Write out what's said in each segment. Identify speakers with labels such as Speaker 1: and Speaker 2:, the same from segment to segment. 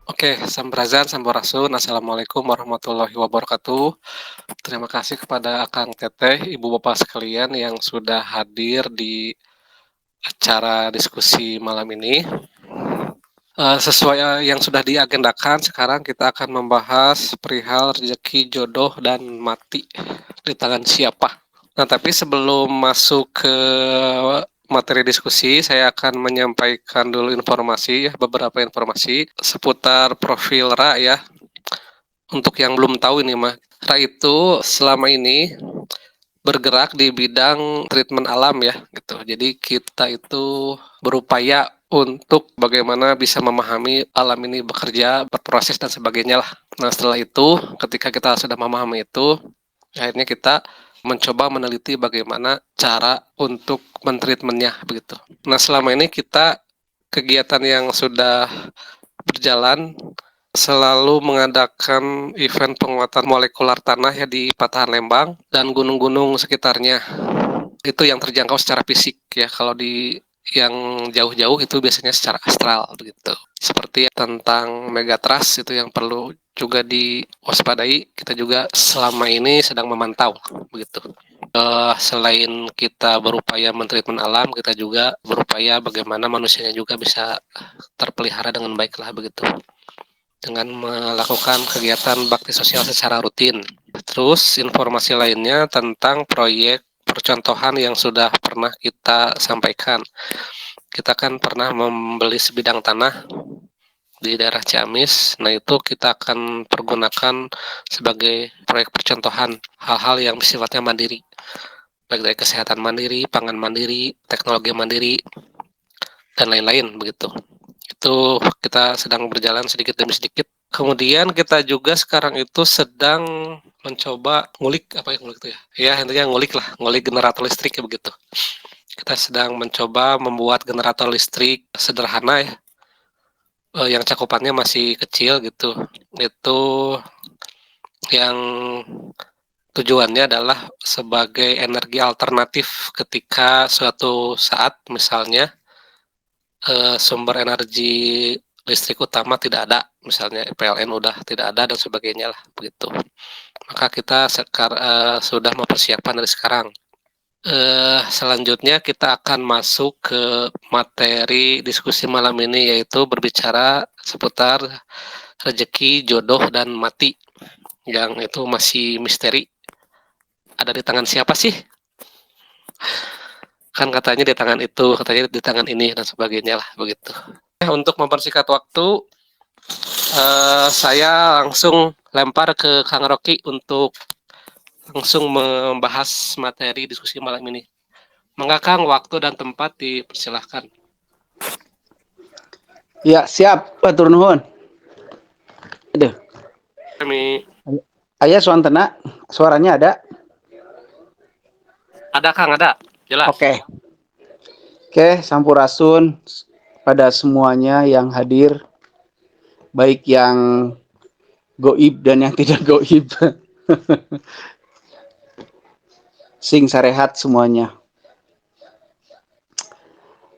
Speaker 1: Oke, Sampurasun, Sampurasun. Assalamualaikum warahmatullahi wabarakatuh. Terima kasih kepada Akang Teteh, Ibu Bapak sekalian yang sudah hadir di acara diskusi malam ini. Sesuai yang sudah diagendakan, sekarang kita akan membahas perihal rezeki, jodoh, dan mati di tangan siapa. Nah, tapi sebelum masuk ke materi diskusi, saya akan menyampaikan dulu informasi, ya, beberapa informasi seputar profil Ra ya. Untuk yang belum tahu ini mah, Ra itu selama ini bergerak di bidang treatment alam ya gitu. Jadi kita itu berupaya untuk bagaimana bisa memahami alam ini bekerja, berproses dan sebagainya lah. Nah, setelah itu ketika kita sudah memahami itu, akhirnya kita mencoba meneliti bagaimana cara untuk mentreatmentnya begitu. Nah, selama ini kita kegiatan yang sudah berjalan selalu mengadakan event penguatan molekular tanah ya di Patahan Lembang dan gunung-gunung sekitarnya. Itu yang terjangkau secara fisik ya. Kalau di yang jauh-jauh itu biasanya secara astral begitu. Seperti tentang megatrust itu yang perlu juga diwaspadai. Kita juga selama ini sedang memantau begitu. Selain kita berupaya mentreatment alam, kita juga berupaya bagaimana manusianya juga bisa terpelihara dengan baik lah begitu, dengan melakukan kegiatan bakti sosial secara rutin. Terus informasi lainnya tentang proyek percontohan yang sudah pernah kita sampaikan. Kita kan pernah membeli sebidang tanah di daerah Ciamis. Nah, itu kita akan pergunakan sebagai proyek percontohan hal-hal yang sifatnya mandiri. Baik dari kesehatan mandiri, pangan mandiri, teknologi mandiri, dan lain-lain begitu. Itu kita sedang berjalan sedikit demi sedikit. Kemudian kita juga sekarang itu sedang mencoba ngulik apa yang ngulik itu ya? Ya intinya ngulik lah, ngulik generator listrik ya begitu. Kita sedang mencoba membuat generator listrik sederhana ya, yang cakupannya masih kecil gitu. Itu yang tujuannya adalah sebagai energi alternatif ketika suatu saat misalnya sumber energi listrik utama tidak ada, misalnya PLN udah tidak ada dan sebagainya lah begitu. Maka kita sudah mempersiapkan dari sekarang. Selanjutnya kita akan masuk ke materi diskusi malam ini, yaitu berbicara seputar rezeki, jodoh, dan mati, yang itu masih misteri. Ada di tangan siapa sih? Kan katanya di tangan itu, katanya di tangan ini dan sebagainya lah begitu. Untuk mempersingkat waktu, saya langsung lempar ke Kang Rocky untuk langsung membahas materi diskusi malam ini. Mangga Kang, waktu dan tempat dipersilahkan.
Speaker 2: Ya, siap, Batur nuhun. Aduh.
Speaker 1: Kami
Speaker 2: Aya suantena, suaranya ada?
Speaker 1: ada Kang, ada. Jelas.
Speaker 2: Oke. Oke, sampurasun pada semuanya yang hadir, baik yang goib dan yang tidak goib. Sing sarehat semuanya.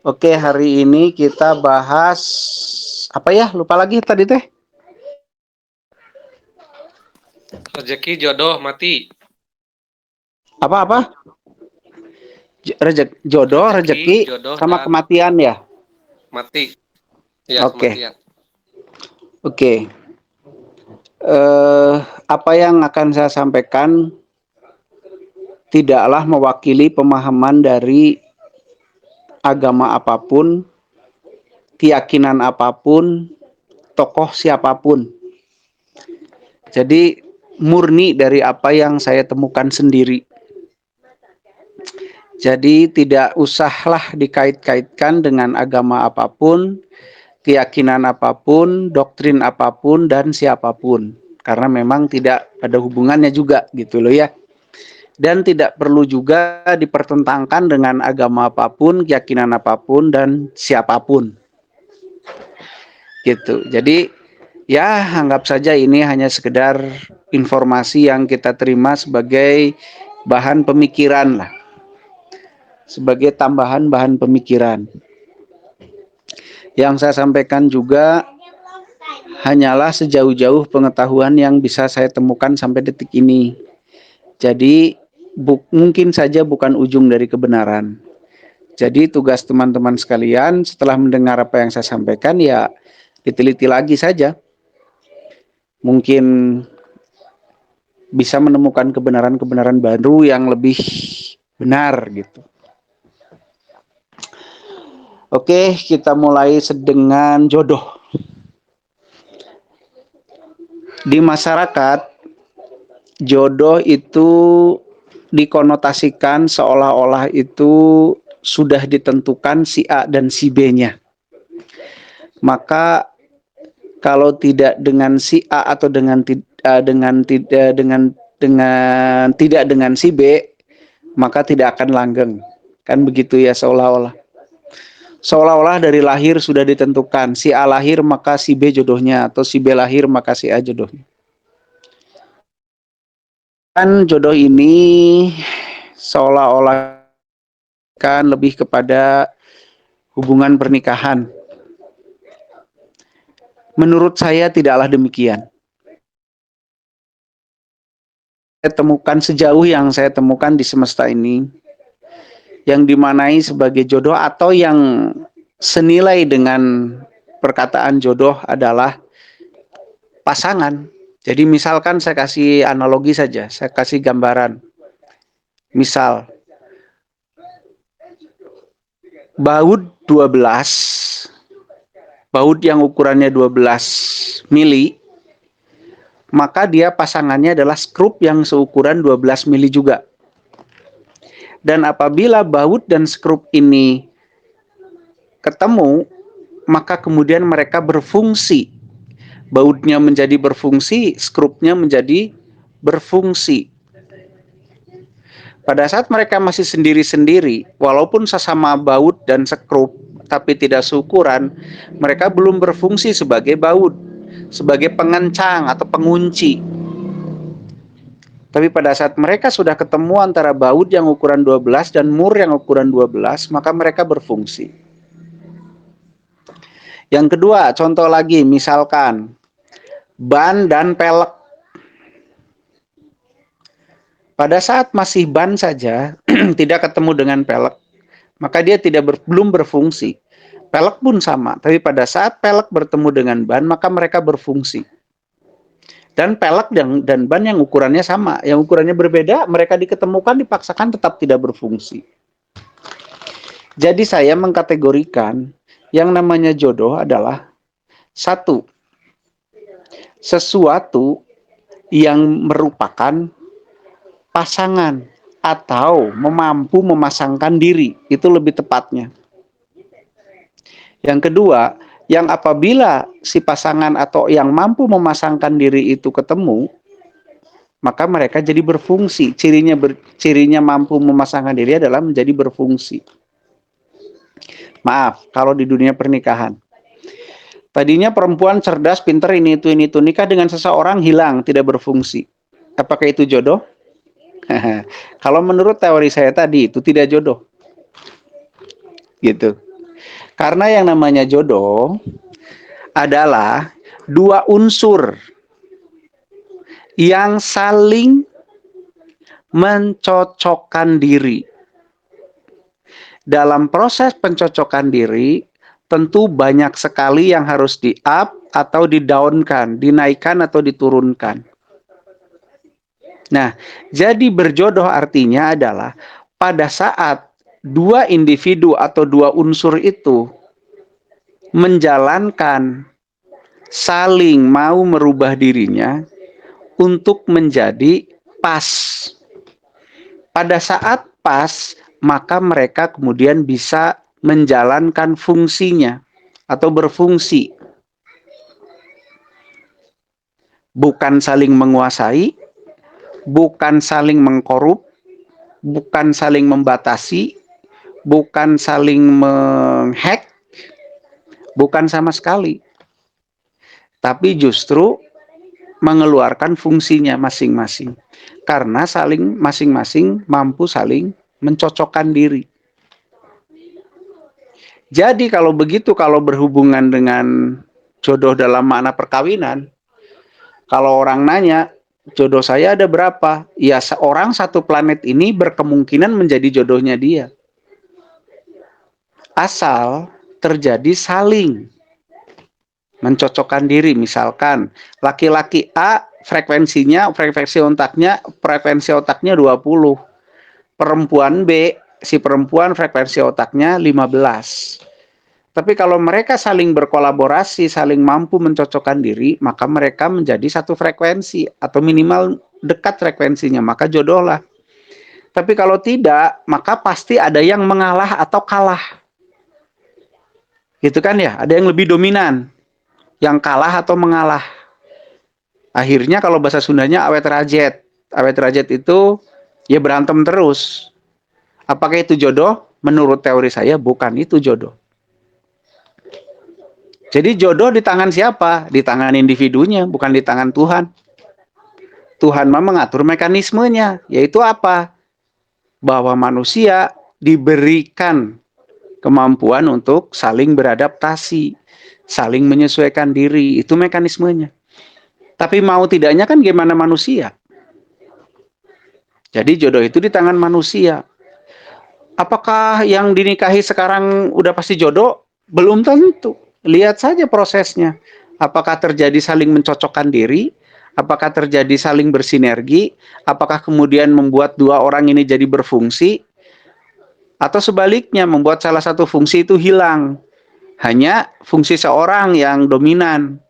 Speaker 2: Oke, hari ini kita bahas apa ya? Lupa lagi tadi teh.
Speaker 1: Rezeki, jodoh, mati.
Speaker 2: Apa-apa? Jodoh, rezeki,
Speaker 1: jodoh,
Speaker 2: sama
Speaker 1: dan
Speaker 2: kematian ya?
Speaker 1: mati. Ya,
Speaker 2: Oke.
Speaker 1: kematian.
Speaker 2: Oke. Apa yang akan saya sampaikan tidaklah mewakili pemahaman dari agama apapun, keyakinan apapun, tokoh siapapun. Jadi murni dari apa yang saya temukan sendiri. Jadi tidak usahlah dikait-kaitkan dengan agama apapun, keyakinan apapun, doktrin apapun, dan siapapun. Karena memang tidak ada hubungannya juga gitu loh ya. Dan tidak perlu juga dipertentangkan dengan agama apapun, keyakinan apapun, dan siapapun. Gitu. Jadi ya anggap saja ini hanya sekedar informasi yang kita terima sebagai bahan pemikiran lah. Sebagai tambahan bahan pemikiran. Yang saya sampaikan juga hanyalah sejauh-jauh pengetahuan yang bisa saya temukan sampai detik ini. Jadi mungkin saja bukan ujung dari kebenaran. Jadi tugas teman-teman sekalian setelah mendengar apa yang saya sampaikan ya diteliti lagi saja. Mungkin bisa menemukan kebenaran-kebenaran baru yang lebih benar gitu. Oke, kita mulai dengan jodoh. Di masyarakat, jodoh itu dikonotasikan seolah-olah itu sudah ditentukan si A dan si B-nya. Maka kalau tidak dengan si A atau dengan tidak dengan si B, maka tidak akan langgeng. Kan begitu ya seolah-olah. Seolah-olah dari lahir sudah ditentukan, si A lahir maka si B jodohnya, atau si B lahir maka si A jodohnya. Kan jodoh ini seolah-olah kan lebih kepada hubungan pernikahan. Menurut saya tidaklah demikian. Saya temukan sejauh yang saya temukan di semesta ini, yang dimanai sebagai jodoh atau yang senilai dengan perkataan jodoh adalah pasangan. Jadi misalkan saya kasih analogi saja, saya kasih gambaran. Misal, baut 12, baut yang ukurannya 12 mili, maka dia pasangannya adalah skrup yang seukuran 12 mili juga. Dan apabila baut dan skrup ini ketemu, maka kemudian mereka berfungsi. Bautnya menjadi berfungsi, skrupnya menjadi berfungsi. Pada saat mereka masih sendiri-sendiri, walaupun sesama baut dan skrup, tapi tidak seukuran, mereka belum berfungsi sebagai baut, sebagai pengencang atau pengunci. Tapi pada saat mereka sudah ketemu antara baut yang ukuran 12 dan mur yang ukuran 12, maka mereka berfungsi. Yang kedua, contoh lagi, misalkan ban dan pelek. Pada saat masih ban saja, tidak ketemu dengan pelek, maka dia belum berfungsi. Pelek pun sama, tapi pada saat pelek bertemu dengan ban, maka mereka berfungsi. Dan pelek dan ban yang ukurannya sama, yang ukurannya berbeda, mereka diketemukan, dipaksakan tetap tidak berfungsi. Jadi saya mengkategorikan yang namanya jodoh adalah satu, sesuatu yang merupakan pasangan atau mampu memasangkan diri, itu lebih tepatnya. Yang kedua, yang apabila si pasangan atau yang mampu memasangkan diri itu ketemu, maka mereka jadi berfungsi. Cirinya mampu memasangkan diri adalah menjadi berfungsi. Maaf, kalau di dunia pernikahan. Tadinya perempuan cerdas, pinter, ini itu, nikah dengan seseorang hilang, tidak berfungsi. Apakah itu jodoh? Kalau menurut teori saya tadi, itu tidak jodoh. Gitu. Karena yang namanya jodoh adalah dua unsur yang saling mencocokkan diri. Dalam proses pencocokan diri, tentu banyak sekali yang harus di-up atau di-down-kan, dinaikkan atau diturunkan. Nah, jadi berjodoh artinya adalah pada saat dua individu atau dua unsur itu menjalankan saling mau merubah dirinya untuk menjadi pas. Pada saat pas, maka mereka kemudian bisa menjalankan fungsinya atau berfungsi. Bukan saling menguasai, bukan saling mengkorup, bukan saling membatasi, bukan saling menghack, bukan sama sekali. Tapi justru mengeluarkan fungsinya masing-masing. Karena masing-masing mampu saling mencocokkan diri. Jadi kalau begitu, kalau berhubungan dengan jodoh dalam makna perkawinan, kalau orang nanya, jodoh saya ada berapa? Ya, seorang satu planet ini berkemungkinan menjadi jodohnya dia. Asal terjadi saling mencocokkan diri. Misalkan laki-laki A frekuensi otaknya 20. Perempuan B, si perempuan frekuensi otaknya 15. Tapi kalau mereka saling berkolaborasi, saling mampu mencocokkan diri, maka mereka menjadi satu frekuensi atau minimal dekat frekuensinya, maka jodoh lah. Tapi kalau tidak, maka pasti ada yang mengalah atau kalah. Gitu kan ya, ada yang lebih dominan, yang kalah atau mengalah. Akhirnya kalau bahasa Sundanya awet rajet. Awet rajet itu ya berantem terus. Apakah itu jodoh? Menurut teori saya bukan itu jodoh. Jadi jodoh di tangan siapa? Di tangan individunya, bukan di tangan Tuhan. Tuhan mah mengatur mekanismenya, yaitu apa? Bahwa manusia diberikan kemampuan untuk saling beradaptasi, saling menyesuaikan diri, itu mekanismenya. Tapi mau tidaknya kan gimana manusia? Jadi jodoh itu di tangan manusia. Apakah yang dinikahi sekarang udah pasti jodoh? Belum tentu. Lihat saja prosesnya. Apakah terjadi saling mencocokkan diri? Apakah terjadi saling bersinergi? Apakah kemudian membuat dua orang ini jadi berfungsi? Atau sebaliknya, membuat salah satu fungsi itu hilang. Hanya fungsi seorang yang dominan.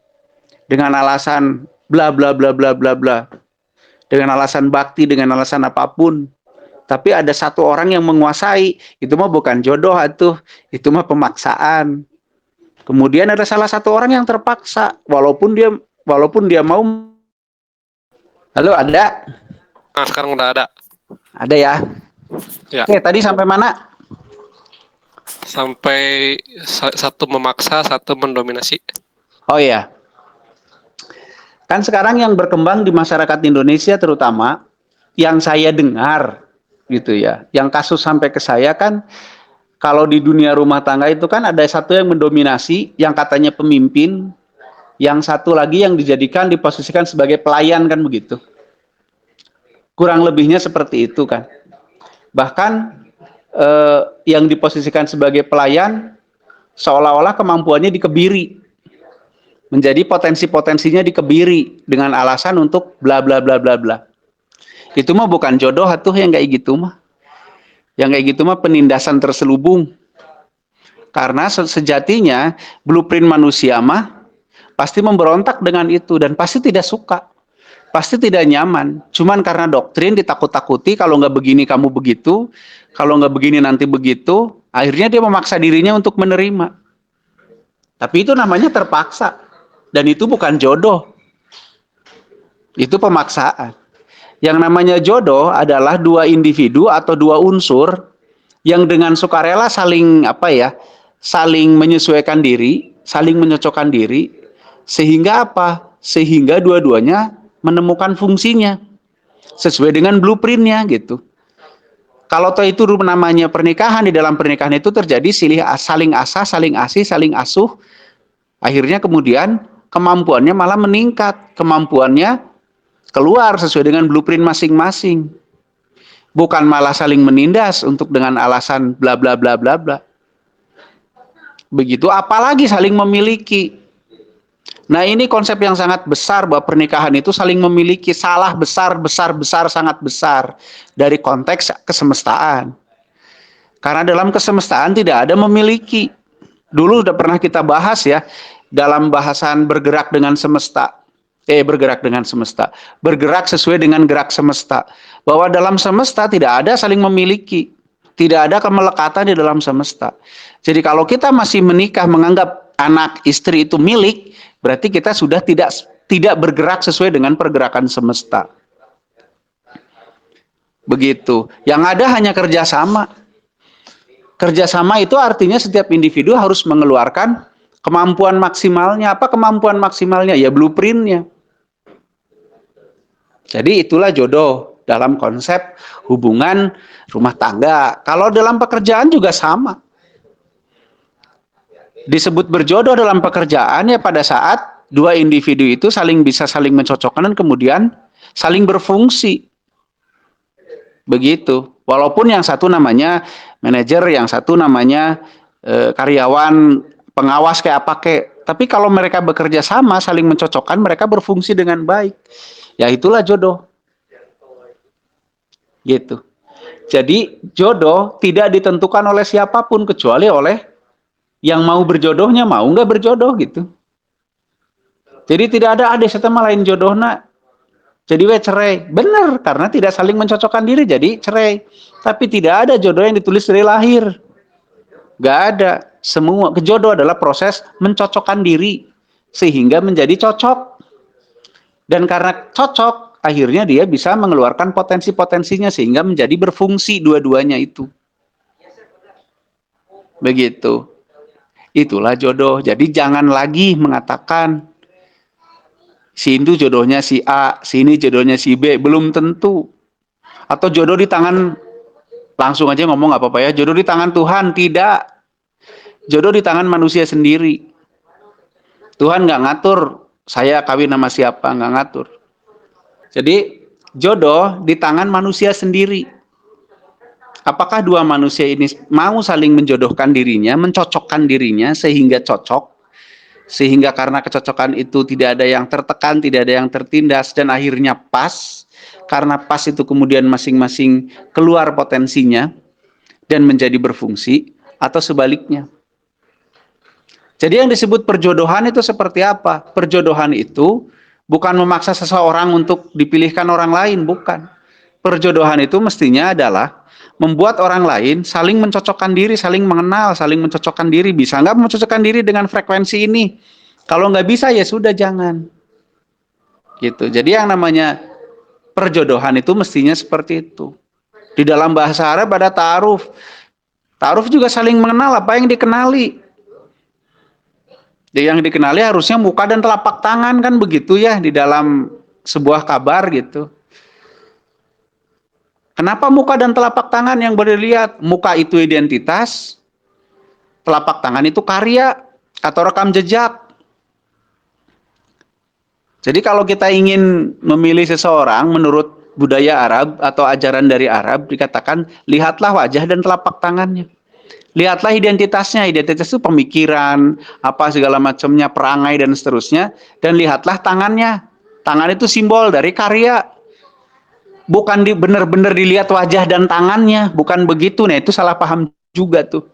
Speaker 2: Dengan alasan bla bla bla bla bla bla. Dengan alasan bakti, dengan alasan apapun. Tapi ada satu orang yang menguasai, itu mah bukan jodoh atuh, itu mah pemaksaan. Kemudian ada salah satu orang yang terpaksa, walaupun dia mau. Halo, ada?
Speaker 1: Nah, sekarang udah ada.
Speaker 2: Ada ya.
Speaker 1: Ya,
Speaker 2: Oke, tadi sampai mana?
Speaker 1: sampai satu memaksa, satu mendominasi.
Speaker 2: Oh iya. Kan sekarang yang berkembang di masyarakat Indonesia terutama yang saya dengar gitu ya. Yang kasus sampai ke saya kan kalau di dunia rumah tangga itu kan ada satu yang mendominasi, yang katanya pemimpin, yang satu lagi yang diposisikan sebagai pelayan kan begitu. Kurang lebihnya seperti itu kan. Bahkan yang diposisikan sebagai pelayan seolah-olah kemampuannya dikebiri. Menjadi potensi-potensinya dikebiri dengan alasan untuk bla bla bla bla bla. Itu mah bukan jodoh atuh yang kayak gitu mah. Yang kayak gitu mah penindasan terselubung. Karena sejatinya blueprint manusia mah pasti memberontak dengan itu dan pasti tidak suka. Pasti tidak nyaman. Cuman karena doktrin ditakut-takuti kalau nggak begini kamu begitu, kalau nggak begini nanti begitu, akhirnya dia memaksa dirinya untuk menerima. Tapi itu namanya terpaksa. Dan itu bukan jodoh. Itu pemaksaan. Yang namanya jodoh adalah dua individu atau dua unsur yang dengan sukarela saling menyesuaikan diri, saling menyocokkan diri, sehingga apa? Sehingga dua-duanya menemukan fungsinya sesuai dengan blueprintnya gitu. Kalau toh itu namanya pernikahan, di dalam pernikahan itu terjadi saling asah, saling asih, saling asuh. Akhirnya kemudian kemampuannya malah meningkat, kemampuannya keluar sesuai dengan blueprint masing-masing. Bukan malah saling menindas untuk dengan alasan bla bla bla bla bla. Begitu apalagi saling memiliki. Nah, ini konsep yang sangat besar bahwa pernikahan itu saling memiliki, salah besar sangat besar dari konteks kesemestaan. Karena dalam kesemestaan tidak ada memiliki. Dulu sudah pernah kita bahas ya dalam bahasan bergerak dengan semesta. Bergerak sesuai dengan gerak semesta. Bahwa dalam semesta tidak ada saling memiliki. Tidak ada kemelekatan di dalam semesta. Jadi kalau kita masih menikah menganggap anak istri itu milik, berarti kita sudah tidak bergerak sesuai dengan pergerakan semesta. Begitu. Yang ada hanya kerjasama. Kerjasama itu artinya setiap individu harus mengeluarkan kemampuan maksimalnya. Apa kemampuan maksimalnya? Ya blueprintnya. Jadi itulah jodoh dalam konsep hubungan rumah tangga. Kalau dalam pekerjaan juga sama. Disebut berjodoh dalam pekerjaan ya pada saat dua individu itu bisa saling mencocokkan dan kemudian saling berfungsi. Begitu. Walaupun yang satu namanya manajer, yang satu namanya karyawan, pengawas kayak apa kayak. Tapi kalau mereka bekerja sama, saling mencocokkan, mereka berfungsi dengan baik. Ya itulah jodoh. Gitu. Jadi jodoh tidak ditentukan oleh siapapun kecuali oleh yang mau berjodohnya, mau nggak berjodoh gitu. Jadi tidak ada setema lain jodoh nak. Jadi cerai. Benar, karena tidak saling mencocokkan diri jadi cerai. Tapi tidak ada jodoh yang ditulis dari lahir. Gak ada. Semua kejodoh adalah proses mencocokkan diri sehingga menjadi cocok. Dan karena cocok, akhirnya dia bisa mengeluarkan potensi-potensinya sehingga menjadi berfungsi dua-duanya itu. Begitu. Itulah jodoh. Jadi jangan lagi mengatakan si itu jodohnya si A, si ini jodohnya si B. Belum tentu. Atau jodoh di tangan, langsung aja ngomong gak apa-apa ya, jodoh di tangan Tuhan. Tidak. Jodoh di tangan manusia sendiri. Tuhan nggak ngatur saya kawin sama siapa, nggak ngatur. Jadi jodoh di tangan manusia sendiri. Apakah dua manusia ini mau saling menjodohkan dirinya, mencocokkan dirinya sehingga cocok, sehingga karena kecocokan itu tidak ada yang tertekan, tidak ada yang tertindas, dan akhirnya pas. Karena pas itu kemudian masing-masing keluar potensinya dan menjadi berfungsi, atau sebaliknya. Jadi yang disebut perjodohan itu seperti apa? Perjodohan itu bukan memaksa seseorang untuk dipilihkan orang lain, bukan. Perjodohan itu mestinya adalah membuat orang lain saling mencocokkan diri, saling mengenal, saling mencocokkan diri. Bisa nggak mencocokkan diri dengan frekuensi ini? Kalau nggak bisa ya sudah jangan. Gitu. Jadi yang namanya perjodohan itu mestinya seperti itu. Di dalam bahasa Arab ada ta'aruf. Ta'aruf juga saling mengenal apa yang dikenali. Yang dikenali harusnya muka dan telapak tangan kan begitu ya di dalam sebuah kabar gitu. Kenapa muka dan telapak tangan yang boleh dilihat? Muka itu identitas, telapak tangan itu karya atau rekam jejak. Jadi kalau kita ingin memilih seseorang menurut budaya Arab atau ajaran dari Arab dikatakan lihatlah wajah dan telapak tangannya. Lihatlah identitasnya, identitas itu pemikiran, apa segala macamnya, perangai dan seterusnya, dan lihatlah tangannya. Tangan itu simbol dari karya. Bukan benar-benar dilihat wajah dan tangannya, bukan begitu. Nah, itu salah paham juga tuh.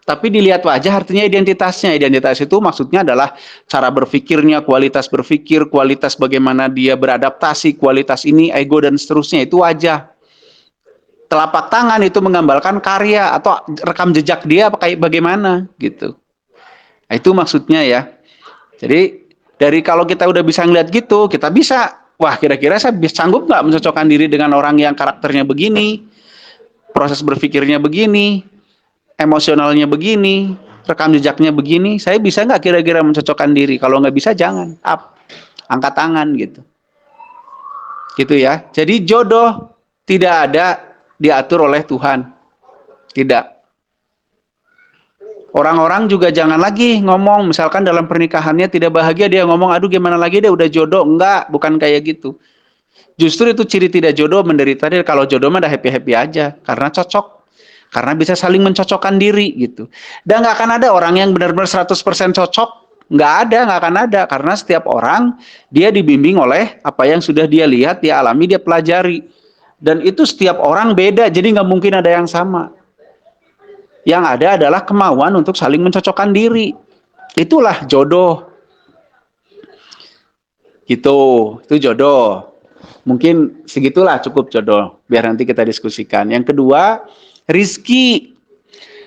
Speaker 2: Tapi dilihat wajah artinya identitasnya. Identitas itu maksudnya adalah cara berpikirnya, kualitas berpikir, kualitas bagaimana dia beradaptasi, kualitas ini, ego dan seterusnya, itu wajah. Telapak tangan itu menggambarkan karya atau rekam jejak dia kayak bagaimana gitu. Nah, itu maksudnya ya. Jadi dari kalau kita udah bisa ngeliat gitu, kita bisa, wah kira-kira saya sanggup nggak mencocokkan diri dengan orang yang karakternya begini, proses berpikirnya begini, emosionalnya begini, rekam jejaknya begini, saya bisa nggak kira-kira mencocokkan diri? Kalau nggak bisa jangan, angkat tangan gitu. Gitu ya. Jadi jodoh tidak ada diatur oleh Tuhan. Tidak. Orang-orang juga jangan lagi ngomong, misalkan dalam pernikahannya tidak bahagia, dia ngomong, aduh gimana lagi dia udah jodoh. Enggak, bukan kayak gitu. Justru itu ciri tidak jodoh, menderita dia. Kalau jodoh mah udah happy-happy aja, karena cocok. Karena bisa saling mencocokkan diri gitu. Dan nggak akan ada orang yang benar-benar 100% cocok. Nggak ada, nggak akan ada. Karena setiap orang, dia dibimbing oleh apa yang sudah dia lihat, dia alami, dia pelajari. Dan itu setiap orang beda, jadi nggak mungkin ada yang sama. Yang ada adalah kemauan untuk saling mencocokkan diri. Itulah jodoh. Gitu, itu jodoh. Mungkin segitulah cukup jodoh, biar nanti kita diskusikan. Yang kedua, rizki.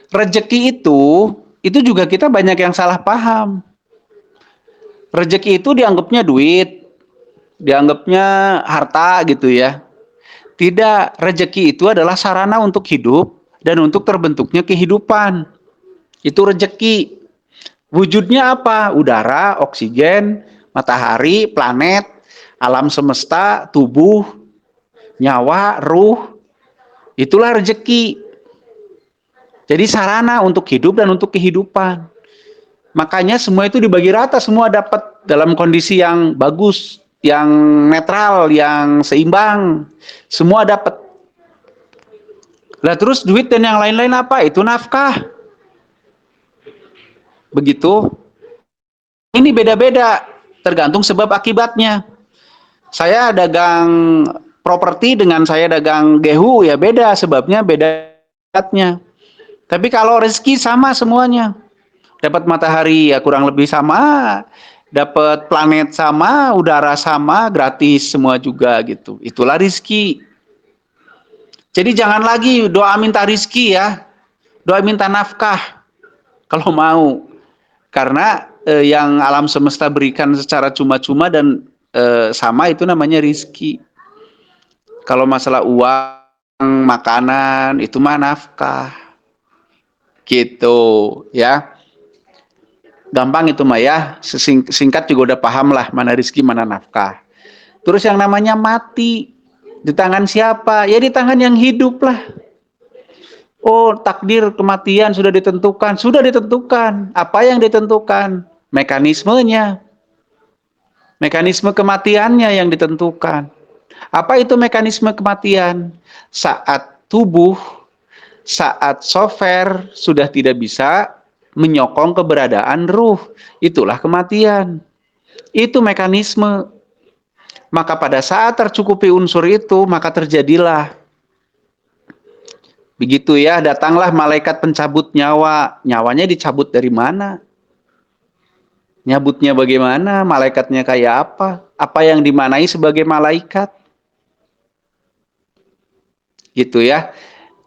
Speaker 2: Rezeki itu juga kita banyak yang salah paham. Rezeki itu dianggapnya duit, dianggapnya harta gitu ya. Tidak, rezeki itu adalah sarana untuk hidup dan untuk terbentuknya kehidupan. Itu rezeki. Wujudnya apa? Udara, oksigen, matahari, planet, alam semesta, tubuh, nyawa, ruh. Itulah rezeki. Jadi sarana untuk hidup dan untuk kehidupan. Makanya semua itu dibagi rata, semua dapat dalam kondisi yang bagus, yang netral, yang seimbang. Semua dapat. Lah terus duit dan yang lain-lain apa? Itu nafkah. Begitu. Ini beda-beda, tergantung sebab akibatnya. Saya dagang properti dengan saya dagang gehu ya beda, sebabnya beda akibatnya. Tapi kalau rezeki sama semuanya. Dapat matahari ya kurang lebih sama, dapat planet sama, udara sama, gratis semua juga gitu. Itulah rezeki. Jadi jangan lagi doa minta rezeki ya, doa minta nafkah kalau mau. Karena yang alam semesta berikan secara cuma-cuma dan sama itu namanya rezeki. Kalau masalah uang, makanan itu mah nafkah. Gitu ya. Gampang itu mah ya, singkat juga udah paham lah mana rizki mana nafkah. Terus yang namanya mati di tangan siapa? Ya di tangan yang hidup lah. Oh, takdir kematian sudah ditentukan, sudah ditentukan. Apa yang ditentukan? Mekanismenya. Mekanisme kematiannya yang ditentukan. Apa itu mekanisme kematian? Saat tubuh, saat software sudah tidak bisa menyokong keberadaan ruh, itulah kematian. Itu mekanisme. Maka pada saat tercukupi unsur itu, maka terjadilah. Begitu ya, datanglah malaikat pencabut nyawa. Nyawanya dicabut dari mana? Nyabutnya bagaimana? Malaikatnya kayak apa? Apa yang dimanai sebagai malaikat? Gitu ya.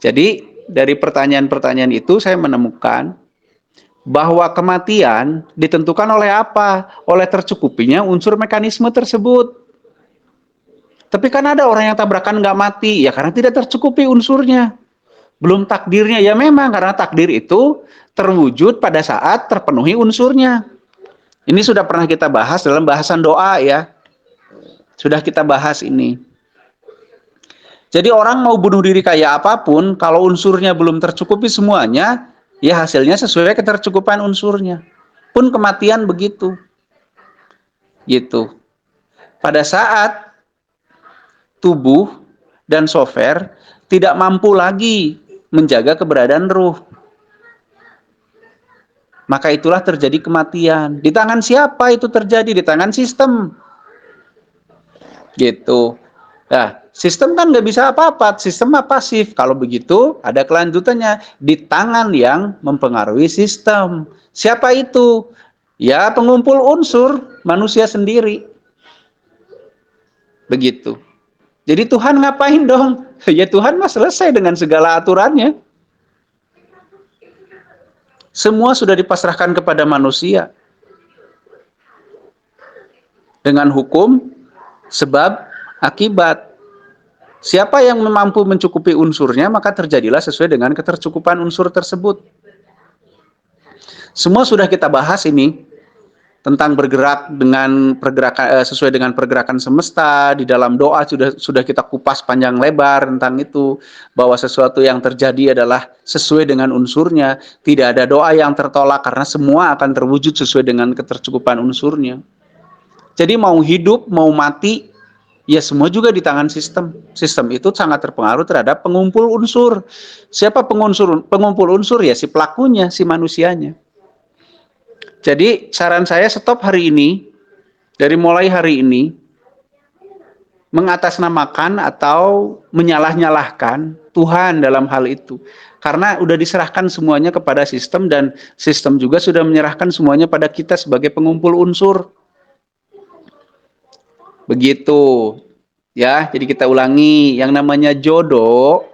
Speaker 2: Jadi dari pertanyaan-pertanyaan itu saya menemukan bahwa kematian ditentukan oleh apa? Oleh tercukupinya unsur mekanisme tersebut. Tapi kan ada orang yang tabrakan nggak mati, ya karena tidak tercukupi unsurnya. Belum takdirnya, ya memang karena takdir itu terwujud pada saat terpenuhi unsurnya. Ini sudah pernah kita bahas dalam bahasan doa ya. Sudah kita bahas ini. Jadi orang mau bunuh diri kayak apapun, kalau unsurnya belum tercukupi semuanya, ya hasilnya sesuai ketercukupan unsurnya. Pun kematian begitu. Gitu. Pada saat tubuh dan software tidak mampu lagi menjaga keberadaan ruh, maka itulah terjadi kematian. Di tangan siapa itu terjadi? Di tangan sistem. Gitu. Nah, sistem kan nggak bisa apa-apa, sistem mah pasif. Kalau begitu, ada kelanjutannya di tangan yang mempengaruhi sistem. Siapa itu? Ya, pengumpul unsur manusia sendiri. Begitu. Jadi Tuhan ngapain dong? Ya Tuhan mah selesai dengan segala aturannya. Semua sudah dipasrahkan kepada manusia. Dengan hukum, sebab, akibat. Siapa yang mampu mencukupi unsurnya, maka terjadilah sesuai dengan ketercukupan unsur tersebut. Semua sudah kita bahas ini tentang bergerak dengan pergerakan sesuai dengan pergerakan semesta. Di dalam doa sudah kita kupas panjang lebar tentang itu, bahwa sesuatu yang terjadi adalah sesuai dengan unsurnya. Tidak ada doa yang tertolak karena semua akan terwujud sesuai dengan ketercukupan unsurnya. Jadi mau hidup, mau mati, ya semua juga di tangan sistem. Sistem itu sangat terpengaruh terhadap pengumpul unsur. Siapa pengumpul unsur? Ya si pelakunya, si manusianya. Jadi saran saya stop hari ini, dari mulai hari ini, mengatasnamakan atau menyalah-nyalahkan Tuhan dalam hal itu. Karena udah diserahkan semuanya kepada sistem, dan sistem juga sudah menyerahkan semuanya pada kita sebagai pengumpul unsur. Begitu. Ya, jadi kita ulangi, yang namanya jodoh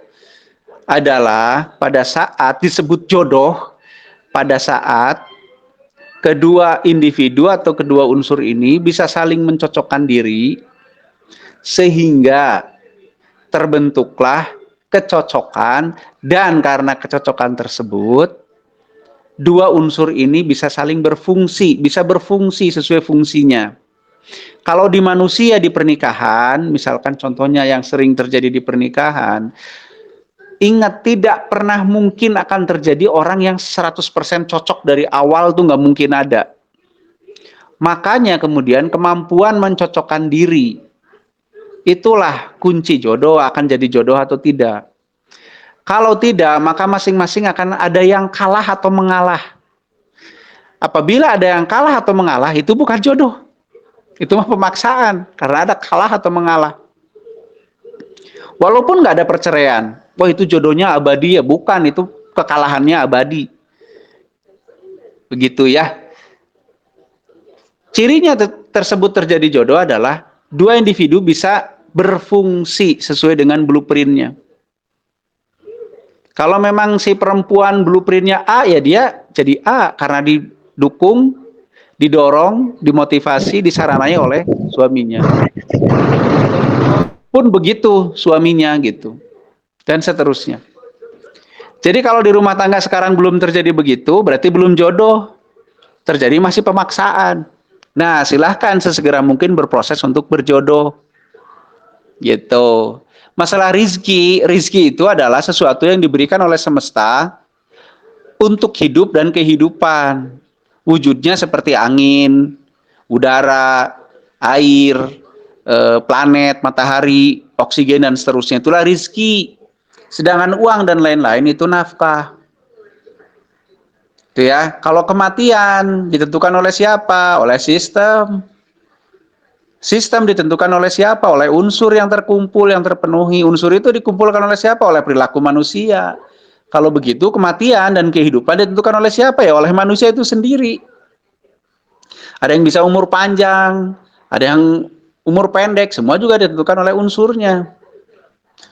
Speaker 2: adalah pada saat disebut jodoh, pada saat kedua individu atau kedua unsur ini bisa saling mencocokkan diri, sehingga terbentuklah kecocokan, dan karena kecocokan tersebut, dua unsur ini bisa saling berfungsi, bisa berfungsi sesuai fungsinya. Kalau di manusia di pernikahan, misalkan contohnya yang sering terjadi di pernikahan, Ingat, tidak pernah mungkin akan terjadi orang yang 100% cocok dari awal tuh nggak mungkin ada. Makanya kemudian kemampuan mencocokkan diri, itulah kunci jodoh, akan jadi jodoh atau tidak. Kalau tidak, maka masing-masing akan ada yang kalah atau mengalah. Apabila ada yang kalah atau mengalah, itu bukan jodoh. Itu mah pemaksaan, karena ada kalah atau mengalah. Walaupun nggak ada perceraian, wah itu jodohnya abadi ya, bukan, itu kekalahannya abadi. Begitu ya. Cirinya tersebut terjadi jodoh adalah dua individu bisa berfungsi sesuai dengan blueprintnya. Kalau memang si perempuan blueprintnya A, ya dia jadi A karena didukung, didorong, dimotivasi, disaranai oleh suaminya. Pun begitu suaminya gitu. Dan seterusnya. Jadi kalau di rumah tangga sekarang belum terjadi begitu, berarti belum jodoh. Terjadi masih pemaksaan. Nah, silahkan sesegera mungkin berproses untuk berjodoh. Gitu. Masalah rizki itu adalah sesuatu yang diberikan oleh semesta untuk hidup dan kehidupan. Wujudnya seperti angin, udara, air, planet, matahari, oksigen, dan seterusnya. Itulah rizki. Sedangkan uang dan lain-lain itu nafkah. Itu ya. Kalau kematian ditentukan oleh siapa? Oleh sistem. Sistem ditentukan oleh siapa? Oleh unsur yang terkumpul, yang terpenuhi. Unsur itu dikumpulkan oleh siapa? Oleh perilaku manusia. Kalau begitu, kematian dan kehidupan ditentukan oleh siapa ya? Oleh manusia itu sendiri. Ada yang bisa umur panjang, ada yang umur pendek, semua juga ditentukan oleh unsurnya.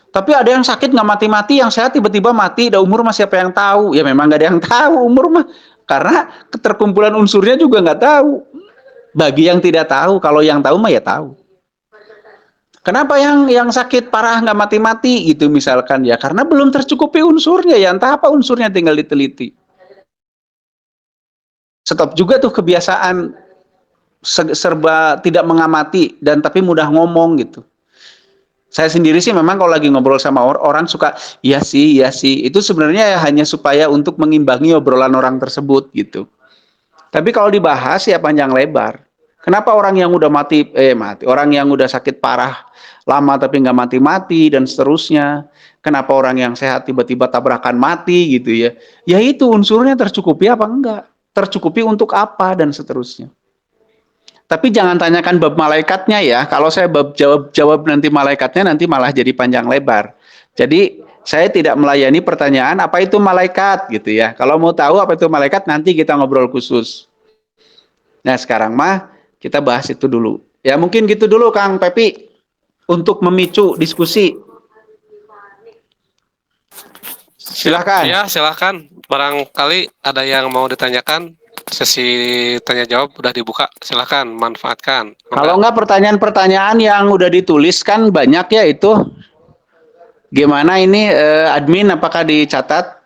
Speaker 2: Tapi ada yang sakit nggak mati-mati, yang sehat tiba-tiba mati, dan umur mah siapa yang tahu? Ya memang nggak ada yang tahu umur mah, karena keterkumpulan unsurnya juga nggak tahu. Bagi yang tidak tahu, kalau yang tahu mah ya tahu. Kenapa yang sakit parah nggak mati-mati gitu misalkan ya? Karena belum tercukupi unsurnya ya, entah apa unsurnya tinggal diteliti. Stop juga tuh kebiasaan serba tidak mengamati dan tapi mudah ngomong gitu. Saya sendiri sih memang kalau lagi ngobrol sama orang suka iya sih. Itu sebenarnya ya hanya supaya untuk mengimbangi obrolan orang tersebut gitu. Tapi kalau dibahas ya panjang lebar. Kenapa orang yang udah orang yang udah sakit parah lama tapi nggak mati-mati dan seterusnya? Kenapa orang yang sehat tiba-tiba tabrakan mati gitu ya? Ya itu unsurnya tercukupi apa enggak? Tercukupi untuk apa dan seterusnya. Tapi jangan tanyakan bab malaikatnya ya. Kalau saya bab jawab nanti malaikatnya nanti malah jadi panjang lebar. Jadi saya tidak melayani pertanyaan apa itu malaikat gitu ya. Kalau mau tahu apa itu malaikat nanti kita ngobrol khusus. Nah sekarang mah kita bahas itu dulu. Ya mungkin gitu dulu Kang Pepi untuk memicu diskusi. Silahkan.
Speaker 1: Ya, silahkan. Barangkali ada yang mau ditanyakan. Sesi tanya jawab udah dibuka. Silahkan, manfaatkan.
Speaker 2: Kalau enggak pertanyaan-pertanyaan yang udah ditulis kan banyak ya itu. Gimana ini admin apakah dicatat?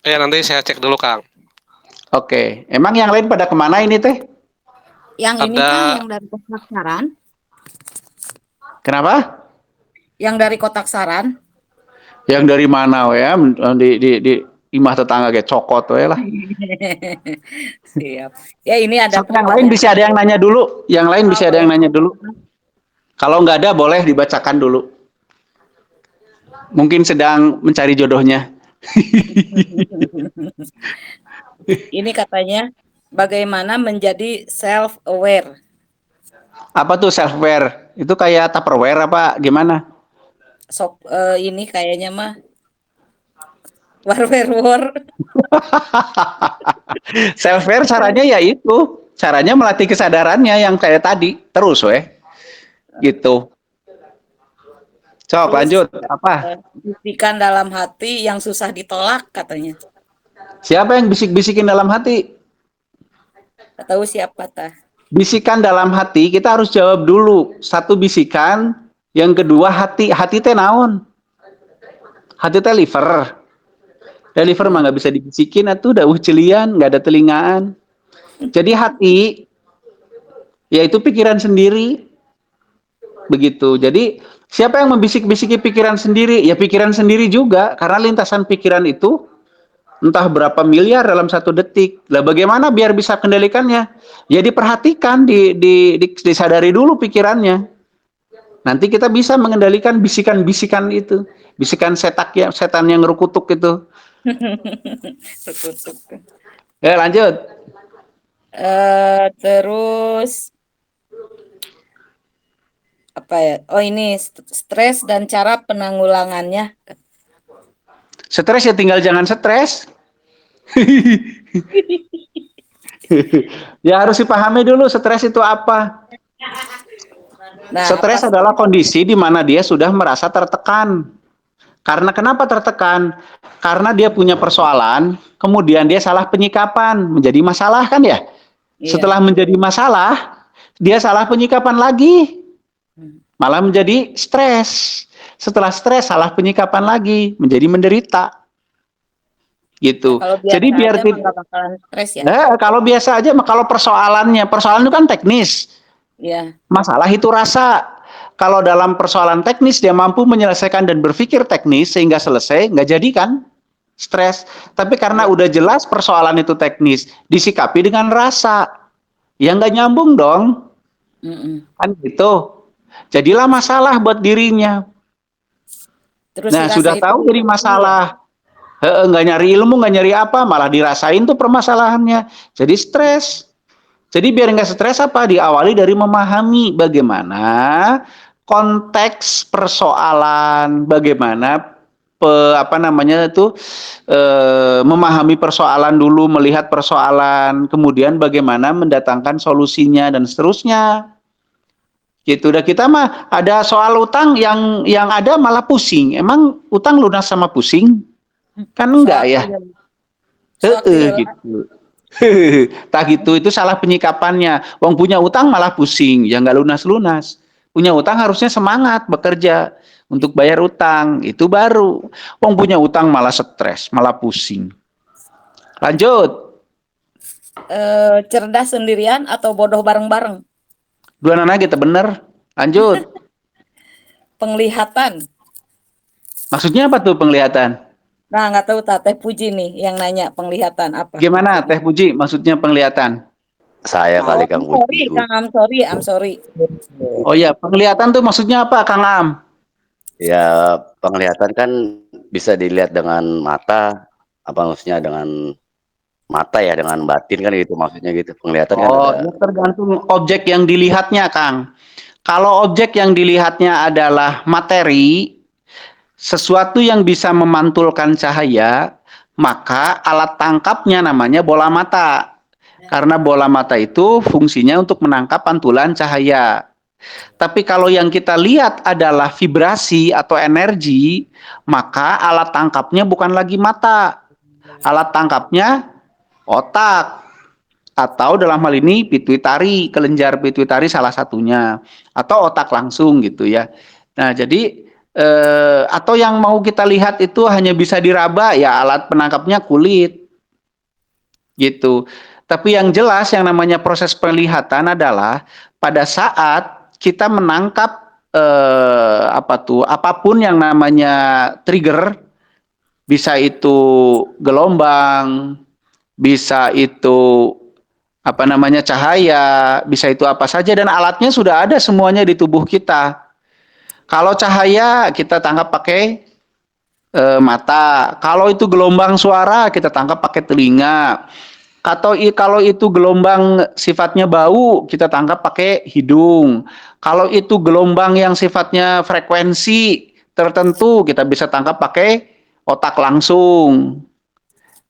Speaker 1: Ya, nanti saya cek dulu, Kang.
Speaker 2: Oke. Emang yang lain pada kemana ini teh?
Speaker 3: Yang ini Kang, yang dari kotak saran.
Speaker 2: Kenapa?
Speaker 3: Yang dari kotak saran.
Speaker 2: Yang dari mana ya? Di imah tetangga kayak cokot we lah.
Speaker 3: Siap. Ya ini ada
Speaker 2: yang lain bisa ada yang nanya dulu. Yang lain bisa ada yang nanya dulu. Kalau nggak ada boleh dibacakan dulu. Mungkin sedang mencari jodohnya.
Speaker 3: Ini katanya bagaimana menjadi self-aware.
Speaker 2: Apa tuh self-aware? Itu kayak Tupperware apa gimana?
Speaker 3: Ini kayaknya mah war.
Speaker 2: Self-aware caranya ya itu. Caranya melatih kesadarannya yang kayak tadi. Terus weh. Gitu. Cok, lanjut. Apa?
Speaker 3: Bisikan dalam hati yang susah ditolak katanya.
Speaker 2: Siapa yang bisik-bisikin dalam hati?
Speaker 3: Tahu siapa tah?
Speaker 2: Bisikan dalam hati kita harus jawab dulu. Satu bisikan, yang kedua hati. Hati teh naon? Hati teh liver. Dan liver mah nggak bisa dibisikin, itu udah celian, nggak ada telingaan. Jadi hati, yaitu pikiran sendiri. Begitu. Jadi Siapa yang membisik-bisiki pikiran sendiri? Ya pikiran sendiri juga, karena lintasan pikiran itu entah berapa miliar dalam satu detik. Lah bagaimana biar bisa kendalikannya? Ya diperhatikan, disadari dulu pikirannya. Nanti kita bisa mengendalikan bisikan-bisikan itu, bisikan setan yang ngerukutuk itu.
Speaker 3: Terkutuk.
Speaker 2: Ya lanjut.
Speaker 3: Terus apa ya? Oh ini stres dan cara penanggulangannya.
Speaker 2: Stres ya tinggal jangan stres. Ya harus dipahami dulu stres itu apa.
Speaker 3: Nah, apa
Speaker 2: Stres adalah kondisi di mana dia sudah merasa tertekan. Karena kenapa tertekan? Karena dia punya persoalan, kemudian dia salah penyikapan, menjadi masalah kan ya?
Speaker 3: iya.
Speaker 2: Setelah menjadi masalah, dia salah penyikapan lagi, malah menjadi stres. Setelah stres, salah penyikapan lagi, menjadi menderita. Gitu.
Speaker 3: Kalau biasa
Speaker 2: Jadi biar
Speaker 3: aja mah nggak bakalan stres ya.
Speaker 2: kalau biasa aja, kalau persoalan itu kan teknis.
Speaker 3: Iya.
Speaker 2: Masalah itu rasa. Kalau dalam persoalan teknis dia mampu menyelesaikan dan berpikir teknis sehingga selesai, nggak jadi kan stres. Tapi karena udah jelas persoalan itu teknis, disikapi dengan rasa, ya nggak nyambung dong, kan gitu. Jadilah masalah buat dirinya.
Speaker 3: Terus
Speaker 2: Nah
Speaker 3: si
Speaker 2: sudah
Speaker 3: rasa itu
Speaker 2: tahu jadi masalah, nggak nyari ilmu, nggak nyari apa, malah dirasain tuh permasalahannya. Jadi stres. Jadi biar nggak stres apa? Diawali dari memahami bagaimana konteks persoalan, bagaimana memahami persoalan dulu, melihat persoalan, kemudian bagaimana mendatangkan solusinya dan seterusnya. Gitu. Udah kita mah ada soal utang yang ada malah pusing. Emang utang lunas sama pusing? Kan enggak ya? Gitu. Tak gitu, itu salah penyikapannya. Wong punya utang malah pusing, ya nggak lunas-lunas. Punya utang harusnya semangat bekerja untuk bayar utang, itu baru. Wong punya utang malah stres, malah pusing. Lanjut.
Speaker 3: Cerdas sendirian atau bodoh bareng-bareng?
Speaker 2: Dua nana kita bener. Lanjut.
Speaker 3: Penglihatan.
Speaker 2: Maksudnya apa tuh penglihatan?
Speaker 3: Nah, nggak tahu Teh Puji nih yang nanya penglihatan apa.
Speaker 2: Gimana Teh Puji maksudnya penglihatan?
Speaker 4: Saya kali Kang
Speaker 3: Sorry,
Speaker 4: Puji.
Speaker 3: Kang, I'm sorry.
Speaker 2: Oh ya, penglihatan tuh maksudnya apa Kang Am?
Speaker 4: Ya, penglihatan kan bisa dilihat dengan mata, apa maksudnya dengan mata ya, dengan batin kan gitu maksudnya gitu. Penglihatan kan ada.
Speaker 2: Ya tergantung objek yang dilihatnya, Kang. Kalau objek yang dilihatnya adalah materi, sesuatu yang bisa memantulkan cahaya, maka alat tangkapnya namanya bola mata. Karena bola mata itu fungsinya untuk menangkap pantulan cahaya. Tapi kalau yang kita lihat adalah vibrasi atau energi, maka alat tangkapnya bukan lagi mata. Alat tangkapnya otak. Atau dalam hal ini pituitari, kelenjar pituitari salah satunya. Atau otak langsung gitu ya. Nah jadi atau yang mau kita lihat itu hanya bisa diraba, ya alat penangkapnya kulit gitu. Tapi yang jelas yang namanya proses penglihatan adalah pada saat kita menangkap apapun yang namanya trigger, bisa itu gelombang, bisa itu cahaya, bisa itu apa saja, dan alatnya sudah ada semuanya di tubuh kita. Kalau cahaya kita tangkap pakai mata, kalau itu gelombang suara kita tangkap pakai telinga, atau kalau itu gelombang sifatnya bau kita tangkap pakai hidung, kalau itu gelombang yang sifatnya frekuensi tertentu kita bisa tangkap pakai otak langsung,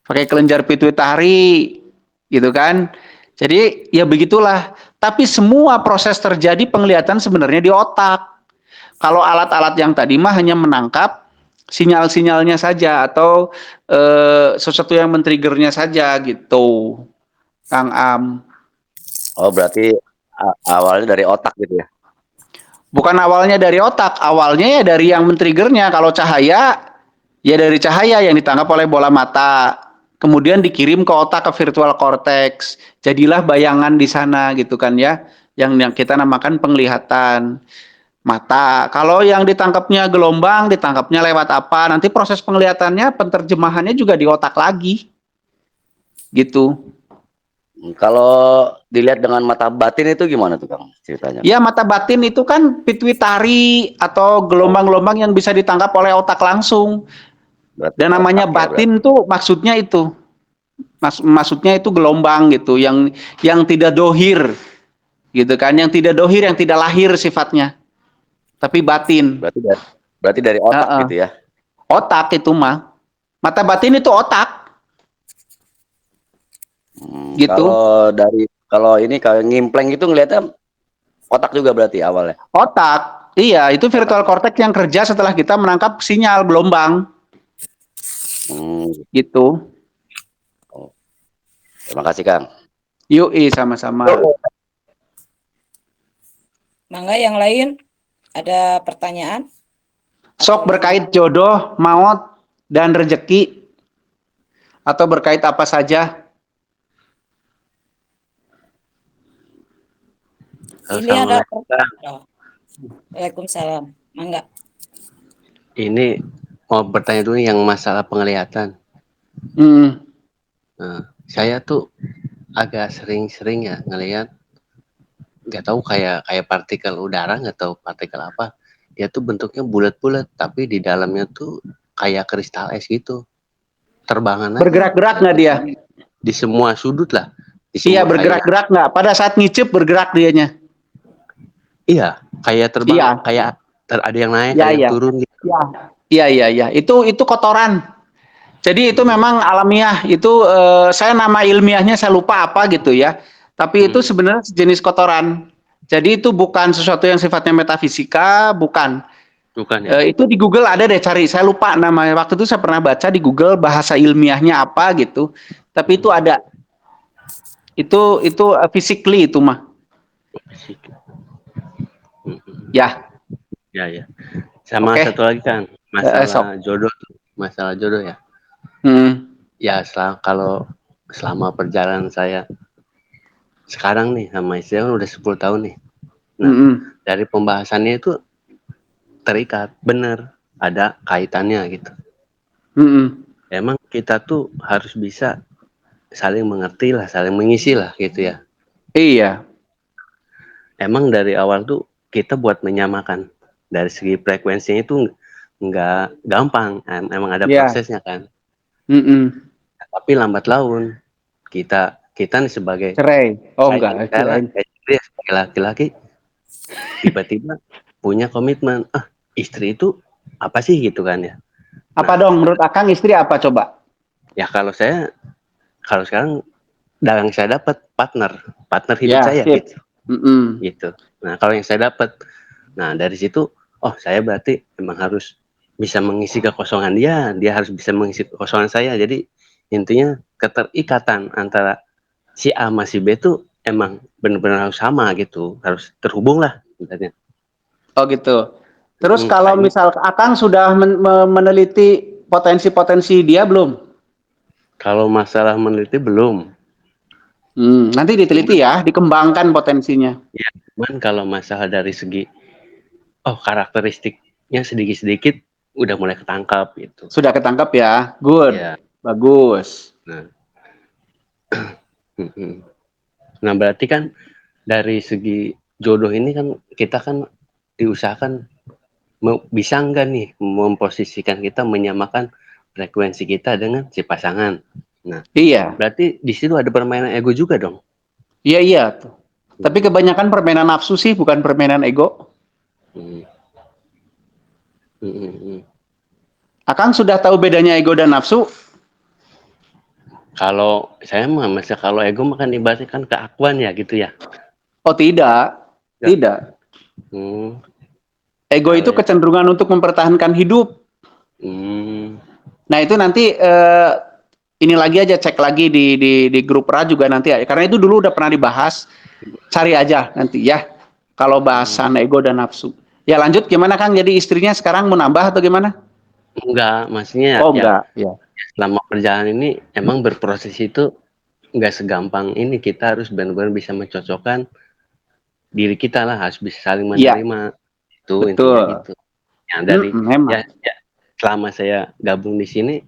Speaker 2: pakai kelenjar pituitari gitu kan. Jadi ya begitulah, tapi semua proses terjadi penglihatan sebenarnya di otak. Kalau alat-alat yang tadi mah hanya menangkap sinyal-sinyalnya saja atau sesuatu yang men-triggernya saja gitu, Kang Am.
Speaker 4: Oh, berarti awalnya dari otak gitu ya?
Speaker 2: Bukan awalnya dari otak, awalnya ya dari yang men-triggernya. Kalau cahaya, ya dari cahaya yang ditangkap oleh bola mata. Kemudian dikirim ke otak, ke virtual cortex. Jadilah bayangan di sana gitu kan ya, yang kita namakan penglihatan. mata. Kalau yang ditangkapnya gelombang, ditangkapnya lewat apa? Nanti proses penglihatannya, penerjemahannya juga di otak lagi. Gitu.
Speaker 4: Kalau dilihat dengan mata batin itu gimana tuh Kang ceritanya?
Speaker 2: Ya, mata batin itu kan pituitari atau
Speaker 4: Oh,
Speaker 2: gelombang-gelombang yang bisa ditangkap oleh otak langsung.
Speaker 4: berarti
Speaker 2: Dan namanya
Speaker 4: otak ya berarti.
Speaker 2: batin tuh maksudnya itu. Maksudnya itu gelombang gitu, yang tidak dohir, gitu kan? Yang tidak dohir, yang tidak lahir sifatnya, tapi batin.
Speaker 4: Berarti dari, berarti dari otak
Speaker 2: Heeh.
Speaker 4: gitu ya.
Speaker 2: Otak itu mah. Mata batin itu otak, gitu.
Speaker 4: Kalau ini kalau ngimpleng itu ngelihatnya otak juga berarti awalnya.
Speaker 2: Otak, iya, itu
Speaker 4: Otak.
Speaker 2: virtual cortex yang kerja setelah kita menangkap sinyal gelombang,
Speaker 4: Hmm,
Speaker 2: gitu.
Speaker 4: oh, terima kasih Kang.
Speaker 2: Yuk, sama-sama.
Speaker 3: Mangga yang lain ada pertanyaan?
Speaker 2: Sok
Speaker 3: Atau
Speaker 2: berkait jodoh, maut, dan rezeki, atau berkait apa saja.
Speaker 3: ini ada
Speaker 5: Assalamualaikum.
Speaker 3: Waalaikumsalam. Mangga.
Speaker 5: Ini mau bertanya dulu yang masalah penglihatan.
Speaker 2: Hmm.
Speaker 5: Nah, saya tuh agak sering-sering ya ngelihat, nggak tahu kayak partikel udara, nggak tahu partikel apa. Dia tuh bentuknya bulat-bulat, tapi di dalamnya tuh kayak kristal es gitu. Terbangan aja
Speaker 2: Bergerak-gerak nggak dia?
Speaker 5: di semua sudut lah. Di
Speaker 2: Iya,
Speaker 5: semua kayak,
Speaker 2: bergerak-gerak nggak? Pada saat ngicip bergerak dianya.
Speaker 5: iya, kayak terbang,
Speaker 2: Iya,
Speaker 5: kayak ada yang naik,
Speaker 2: iya,
Speaker 5: ada yang
Speaker 2: iya.
Speaker 5: turun gitu.
Speaker 2: Iya, iya, iya. Itu kotoran. Jadi itu
Speaker 5: Hmm,
Speaker 2: memang alamiah. Itu saya nama ilmiahnya saya lupa apa gitu ya. Tapi itu
Speaker 5: hmm,
Speaker 2: sebenarnya jenis kotoran. Jadi itu bukan sesuatu yang sifatnya metafisika, bukan.
Speaker 5: bukan ya.
Speaker 2: Itu di Google ada deh cari. Saya lupa namanya. Waktu itu saya pernah baca di Google bahasa ilmiahnya apa gitu. Tapi itu
Speaker 5: Hmm,
Speaker 2: ada. Itu physically itu mah.
Speaker 5: fisik. Hmm, hmm.
Speaker 2: Ya,
Speaker 5: Ya, ya. Sama
Speaker 2: oke.
Speaker 5: satu lagi kan,
Speaker 2: Sok.
Speaker 5: masalah jodoh, masalah jodoh ya.
Speaker 2: Hmm.
Speaker 5: Ya, kalau selama perjalanan saya sekarang nih sama istri kan udah 10 tahun nih. Nah,
Speaker 2: Hmm.
Speaker 5: dari pembahasannya itu terikat, bener, ada kaitannya gitu.
Speaker 2: Hmm.
Speaker 5: Emang kita tuh harus bisa saling mengerti lah, saling mengisi lah gitu ya.
Speaker 2: Iya.
Speaker 5: Emang dari awal tuh kita buat menyamakan dari segi frekuensinya itu nggak gampang, emang ada
Speaker 2: Iya.
Speaker 5: prosesnya kan.
Speaker 2: Hmm.
Speaker 5: Tapi lambat laun kita nih sebagai
Speaker 2: Cerai. Oh
Speaker 5: kayak
Speaker 2: enggak,
Speaker 5: saya lah,
Speaker 2: kirain.
Speaker 5: kayak istri, sebagai laki-laki tiba-tiba punya komitmen, istri itu apa sih gitu kan ya.
Speaker 2: Apa
Speaker 5: Nah,
Speaker 2: dong menurut Akang istri apa coba?
Speaker 5: ya kalau sekarang yang saya dapat partner hidup
Speaker 2: Ya,
Speaker 5: saya
Speaker 2: sip.
Speaker 5: gitu
Speaker 2: Mm-mm.
Speaker 5: gitu. Nah, kalau yang saya dapat, nah dari situ, oh saya berarti emang harus bisa mengisi kekosongan dia harus bisa mengisi kekosongan saya. Jadi intinya keterikatan antara si A sama si B tuh emang benar-benar harus sama gitu, harus terhubung lah sebenarnya.
Speaker 2: Oh gitu. Terus kalau
Speaker 5: Kayaknya
Speaker 2: misal Akang sudah meneliti potensi-potensi dia belum?
Speaker 5: kalau masalah meneliti belum.
Speaker 2: Nanti diteliti ya, dikembangkan potensinya.
Speaker 5: Ya, cuman kalau masalah dari segi karakteristiknya sedikit-sedikit udah mulai ketangkap gitu.
Speaker 2: Sudah ketangkap ya? Good.
Speaker 5: Ya.
Speaker 2: Bagus.
Speaker 5: Nah, nah berarti kan dari segi jodoh ini kan kita kan diusahakan bisa nggak nih memposisikan kita menyamakan frekuensi kita dengan si pasangan. Nah,
Speaker 2: Iya.
Speaker 5: berarti di situ ada permainan ego juga dong.
Speaker 2: Iya, iya tuh. Tapi kebanyakan permainan nafsu sih, bukan permainan ego.
Speaker 5: Hmm. Hmm, hmm, hmm.
Speaker 2: Akang sudah tahu bedanya ego dan nafsu?
Speaker 5: Kalau saya mah masa kalau ego makan ibaratnya kan keakuan ya gitu ya.
Speaker 2: Oh tidak.
Speaker 5: Ya.
Speaker 2: Tidak.
Speaker 5: Hmm.
Speaker 2: Ego
Speaker 5: Kalau
Speaker 2: itu
Speaker 5: ya.
Speaker 2: kecenderungan untuk mempertahankan hidup.
Speaker 5: Hmm.
Speaker 2: Nah itu nanti ini lagi aja cek lagi di grup RA juga nanti ya. Karena itu dulu udah pernah dibahas. Cari aja nanti ya. Kalau bahasan ego dan nafsu. Ya lanjut gimana Kang? Jadi istrinya sekarang mau nambah atau gimana?
Speaker 5: Enggak, maksudnya
Speaker 2: Oh
Speaker 5: ya
Speaker 2: enggak. Ya.
Speaker 5: selama perjalanan ini emang berproses itu nggak segampang ini, kita harus benar-benar bisa mencocokkan diri kita lah, harus bisa saling
Speaker 2: Iya.
Speaker 5: menerima. Itu intinya
Speaker 2: Betul.
Speaker 5: gitu. Nah, dari
Speaker 2: Memang.
Speaker 5: ya selama saya gabung di sini,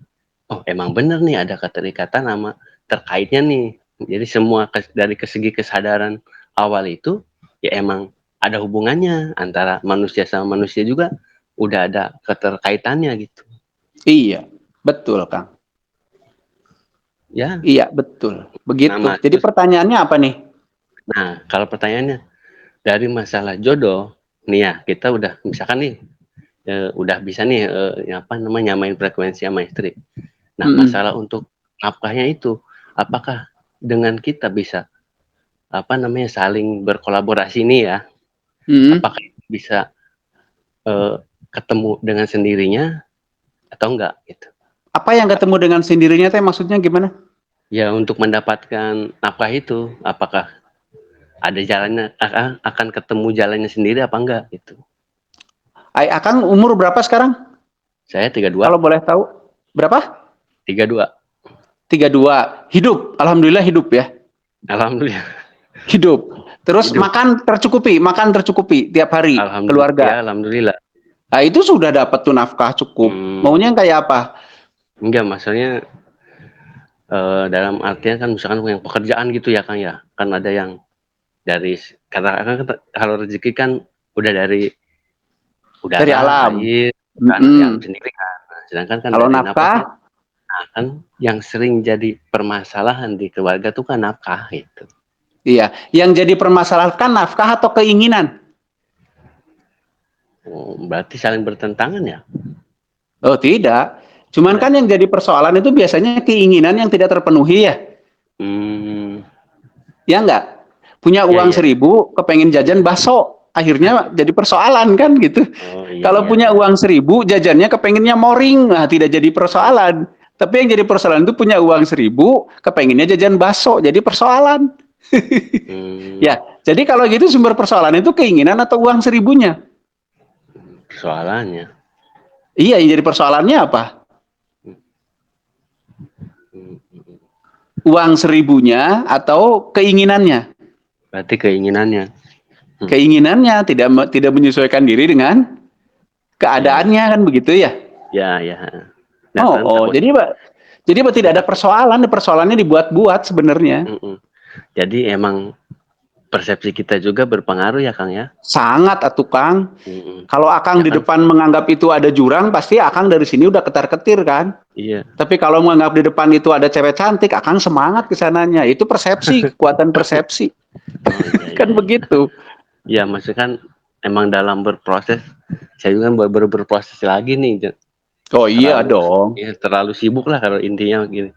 Speaker 5: oh emang bener nih ada keterikatan sama terkaitnya nih. Jadi semua dari segi kesadaran awal itu ya emang ada hubungannya antara manusia sama manusia juga udah ada keterkaitannya gitu.
Speaker 2: Iya, betul Kang.
Speaker 5: Ya.
Speaker 2: Iya, betul. Begitu.
Speaker 5: Nama
Speaker 2: Jadi pertanyaannya apa nih?
Speaker 5: Nah, kalau pertanyaannya dari masalah jodoh, nih ya kita udah misalkan nih udah bisa nih apa namanya nyamain frekuensi sama istri. Nah, masalah untuk nafkahnya itu, apakah dengan kita bisa apa namanya saling berkolaborasi nih ya? Apakah bisa ketemu dengan sendirinya atau enggak gitu?
Speaker 2: Apa yang ketemu dengan sendirinya teh maksudnya gimana?
Speaker 5: Ya untuk mendapatkan nafkah itu, apakah ada jalannya akan ketemu jalannya sendiri apa enggak gitu?
Speaker 2: Akang umur berapa sekarang?
Speaker 5: Saya 32.
Speaker 2: Kalau boleh tahu. Berapa?
Speaker 5: 32.
Speaker 2: 32. Hidup. Alhamdulillah hidup ya.
Speaker 5: Alhamdulillah.
Speaker 2: Hidup. Terus
Speaker 5: Hidup.
Speaker 2: makan tercukupi tiap hari keluarga.
Speaker 5: Ya, alhamdulillah.
Speaker 2: Nah, itu sudah dapat tuh nafkah cukup. Maunya yang kayak apa?
Speaker 5: Enggak, maksudnya dalam artian kan misalkan yang pekerjaan gitu ya Kang ya. Kan ada yang dari katakan kalau rezeki kan udah dari udara,
Speaker 2: Dari alam.
Speaker 5: air, kan yang sendiri kan. Nah, sedangkan kan
Speaker 2: kalau
Speaker 5: dari
Speaker 2: nafkah,
Speaker 5: nah, kan yang sering jadi permasalahan di keluarga tuh kan nafkah gitu.
Speaker 2: Iya, yang jadi permasalahan kan nafkah atau keinginan?
Speaker 5: Oh, berarti saling bertentangan ya?
Speaker 2: Oh tidak, cuman kan yang jadi persoalan itu biasanya keinginan yang tidak terpenuhi ya. Ya enggak? Punya uang 1.000, kepengen jajan bakso, akhirnya jadi persoalan kan gitu. Kalau punya uang 1.000, jajannya kepengennya moring, nah tidak jadi persoalan. Tapi yang jadi persoalan itu punya uang 1.000, kepengennya jajan bakso, jadi persoalan. Ya, jadi kalau gitu sumber persoalan itu keinginan atau uang 1.000-nya?
Speaker 5: Persoalannya.
Speaker 2: Iya, yang jadi persoalannya apa? Uang 1.000-nya atau keinginannya?
Speaker 5: Berarti keinginannya.
Speaker 2: Keinginannya tidak menyesuaikan diri dengan keadaannya kan begitu ya? Ya. Nah, jadi tidak ada persoalannya dibuat-buat sebenarnya.
Speaker 5: Jadi emang persepsi kita juga berpengaruh ya Kang ya?
Speaker 2: Sangat atuh Kang. Kalau Akang di depan menganggap itu ada jurang, pasti Akang dari sini udah ketar-ketir kan? Iya. Tapi kalau menganggap di depan itu ada cewek cantik, Akang semangat ke sananya. Itu persepsi, kekuatan persepsi. Kan begitu.
Speaker 5: Ya maksudnya kan emang dalam berproses, saya juga baru berproses lagi nih.
Speaker 2: Oh iya dong.
Speaker 5: Ya, terlalu sibuk lah kalau intinya gini.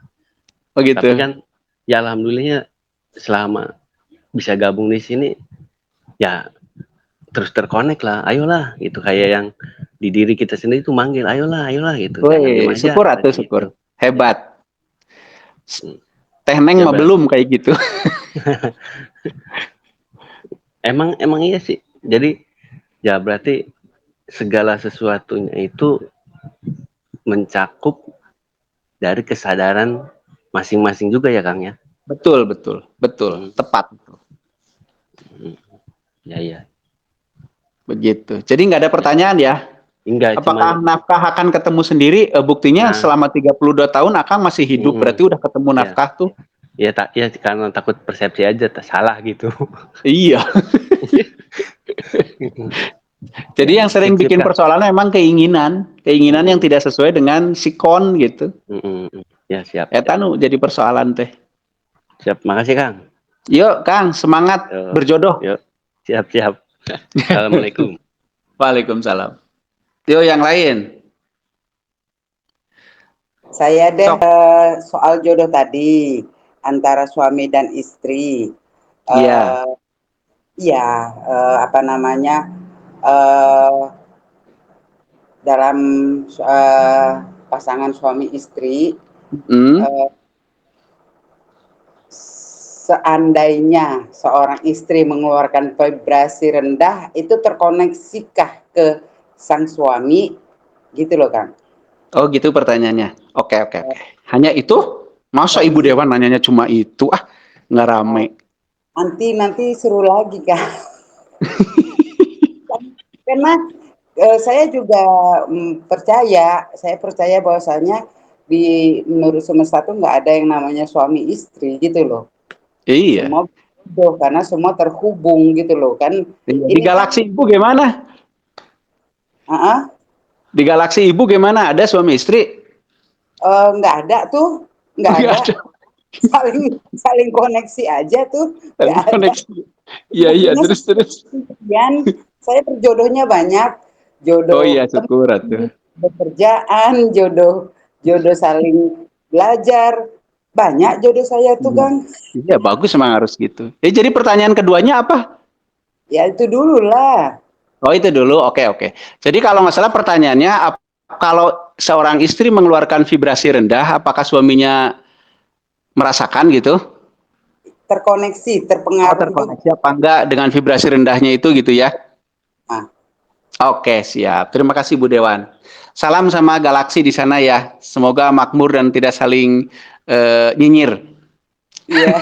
Speaker 2: Oh gitu.
Speaker 5: Tapi kan ya alhamdulillahnya selama bisa gabung di sini ya terus terkonek lah, ayolah gitu kayak yang di diri kita sendiri itu manggil ayolah gitu.
Speaker 2: Syukur atau syukur. Gitu. Hebat. Teh Neng mah belum kayak gitu.
Speaker 5: emang iya sih. Jadi ya berarti segala sesuatunya itu mencakup dari kesadaran masing-masing juga ya Kang ya. Betul.
Speaker 2: Tepat.
Speaker 5: Ya.
Speaker 2: Begitu. Jadi nggak ada pertanyaan ya?
Speaker 5: Enggak.
Speaker 2: Apakah nafkah akan ketemu sendiri? Buktinya selama 32 tahun Akang masih hidup, berarti udah ketemu nafkah tuh.
Speaker 5: Ya karena takut persepsi aja salah gitu.
Speaker 2: Iya. Jadi yang sering bikin persoalan memang keinginan yang tidak sesuai dengan sikon gitu.
Speaker 5: Ya siap.
Speaker 2: Etanu jadi persoalan teh.
Speaker 5: Siap, makasih Kang.
Speaker 2: Yuk Kang, semangat berjodoh.
Speaker 5: Yuk. Siap. Assalamualaikum.
Speaker 2: Waalaikumsalam. Yuk yang lain.
Speaker 6: Saya soal jodoh tadi antara suami dan istri.
Speaker 2: Iya.
Speaker 6: Apa namanya? Dalam pasangan suami istri. Seandainya seorang istri mengeluarkan vibrasi rendah, itu terkoneksikah ke sang suami, gitu loh Kang?
Speaker 2: Oh gitu pertanyaannya. Oke. Hanya itu? Masa Ibu Dewan nanyanya cuma itu? Nggak rame.
Speaker 6: Nanti seru lagi Kang. Karena saya juga saya percaya bahwasanya menurut semesta tuh nggak ada yang namanya suami istri gitu loh.
Speaker 2: Iya.
Speaker 6: Semua jodoh karena semua terhubung gitu loh kan.
Speaker 2: Iya. Di
Speaker 6: Ini kan
Speaker 2: galaksi ibu gimana? Di galaksi ibu gimana? Ada suami istri?
Speaker 6: nggak ada tuh, nggak
Speaker 2: Nggak
Speaker 6: ada.
Speaker 2: ada.
Speaker 6: Saling saling koneksi aja tuh, nggak
Speaker 2: Saling
Speaker 6: ada.
Speaker 2: koneksi. Iya, iya,
Speaker 6: Buktinya
Speaker 2: terus.
Speaker 6: saya berjodohnya banyak,
Speaker 2: Oh
Speaker 6: jodoh
Speaker 2: iya, syukur atuh.
Speaker 6: pekerjaan, jodoh saling belajar, banyak jodoh saya tuh Kang.
Speaker 2: Iya, bagus emang harus gitu. Jadi pertanyaan keduanya apa?
Speaker 6: Ya itu dulu lah.
Speaker 2: Oh itu dulu, oke. Jadi kalau nggak salah pertanyaannya, kalau seorang istri mengeluarkan vibrasi rendah, apakah suaminya merasakan gitu?
Speaker 6: Terkoneksi,
Speaker 2: Oh
Speaker 6: terpengaruh juga.
Speaker 2: terkoneksi apa enggak dengan vibrasi rendahnya itu gitu ya?
Speaker 6: Nah,
Speaker 2: Oke siap, terima kasih Bu Dewan. Salam sama galaksi di sana ya, semoga makmur dan tidak saling nyinyir.
Speaker 6: iya.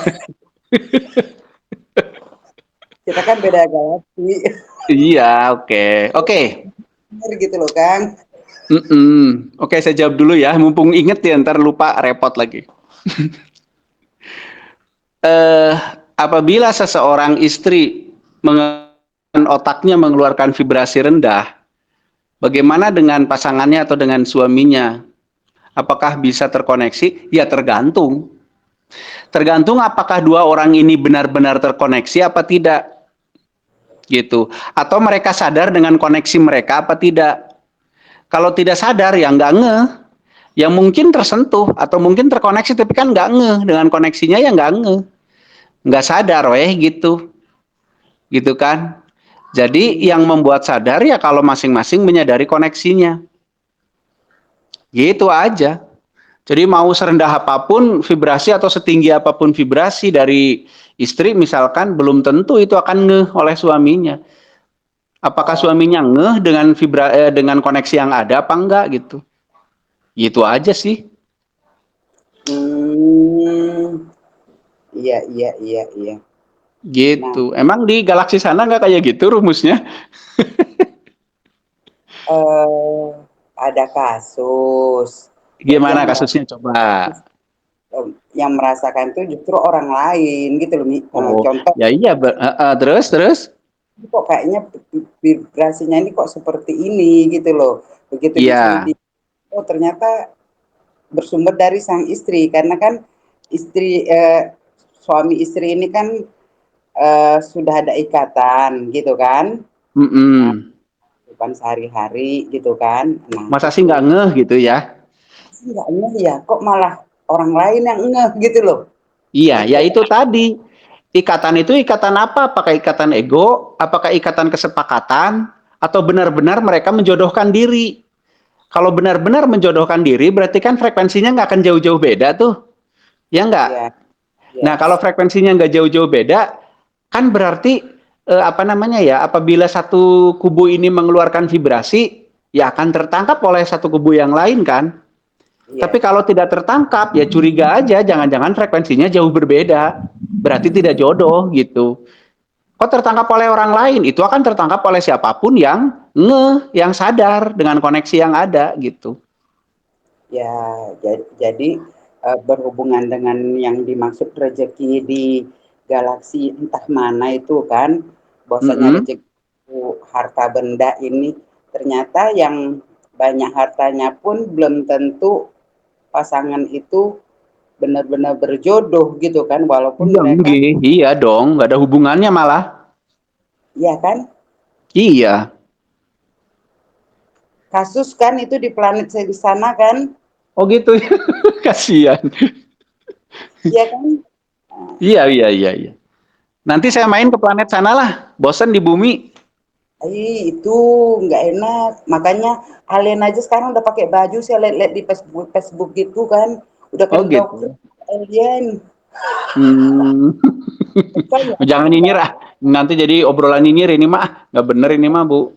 Speaker 6: Kita kan beda galaksi.
Speaker 2: Iya, oke.
Speaker 6: Bener gitu loh Kang.
Speaker 2: Oke, saya jawab dulu ya, mumpung inget ya, ntar lupa repot lagi. Apabila seseorang istri otaknya mengeluarkan vibrasi rendah, bagaimana dengan pasangannya atau dengan suaminya? Apakah bisa terkoneksi? Ya tergantung. Tergantung apakah dua orang ini benar-benar terkoneksi apa tidak. Gitu. Atau mereka sadar dengan koneksi mereka apa tidak. Kalau tidak sadar ya nggak ngeh. Yang mungkin tersentuh atau mungkin terkoneksi tapi kan nggak ngeh. Dengan koneksinya ya nggak ngeh. Nggak sadar gitu. Gitu kan. Jadi yang membuat sadar ya kalau masing-masing menyadari koneksinya. Gitu aja. Jadi mau serendah apapun vibrasi atau setinggi apapun vibrasi dari istri misalkan belum tentu itu akan ngeh oleh suaminya. Apakah suaminya ngeh dengan koneksi yang ada apa enggak gitu. Gitu aja sih.
Speaker 6: Iya.
Speaker 2: Gitu. Emang di galaksi sana nggak kayak gitu rumusnya?
Speaker 6: Ada kasus.
Speaker 2: Gimana kasusnya coba?
Speaker 6: Yang merasakan itu justru orang lain gitu loh. Contoh.
Speaker 2: Ya iya. Terus?
Speaker 6: Kok kayaknya vibrasinya ini kok seperti ini gitu loh. Begitu diselidiki, oh ternyata bersumber dari sang istri karena kan suami istri ini kan sudah ada ikatan gitu kan. Bukan sehari-hari gitu kan. Nah,
Speaker 2: masa sih nggak ngeh gitu ya?
Speaker 6: Nggak ngeh ya, kok malah orang lain yang ngeh gitu loh.
Speaker 2: Iya, ya itu tadi. Ikatan itu ikatan apa? Apakah ikatan ego? Apakah ikatan kesepakatan? Atau benar-benar mereka menjodohkan diri? Kalau benar-benar menjodohkan diri, berarti kan frekuensinya nggak akan jauh-jauh beda tuh. Ya nggak?
Speaker 6: Ya.
Speaker 2: Nah, kalau frekuensinya nggak jauh-jauh beda, kan berarti apabila satu kubu ini mengeluarkan vibrasi, ya akan tertangkap oleh satu kubu yang lain kan? Tapi kalau tidak tertangkap, ya curiga aja, jangan-jangan frekuensinya jauh berbeda. Berarti tidak jodoh gitu. Kok tertangkap oleh orang lain? Itu akan tertangkap oleh siapapun yang yang sadar dengan koneksi yang ada gitu.
Speaker 6: Ya, jadi berhubungan dengan yang dimaksud rezeki di galaksi entah mana itu kan, bahwasanya rezeki harta benda ini ternyata yang banyak hartanya pun belum tentu pasangan itu benar-benar berjodoh gitu kan, walaupun mereka
Speaker 2: iya dong, nggak ada hubungannya malah.
Speaker 6: Iya kan?
Speaker 2: Iya.
Speaker 6: Kasus kan itu di planet saya di sana kan?
Speaker 2: Oh gitu, kasihan.
Speaker 6: Iya kan?
Speaker 2: Iya. Nanti saya main ke planet sana lah, bosan di bumi.
Speaker 6: Itu nggak enak, makanya alien aja sekarang udah pakai baju, saya lihat di Facebook gitu kan, udah kayak dokter alien.
Speaker 2: Jangan nyinyir nanti jadi obrolan nyinyir ini mah, nggak bener ini mah Bu.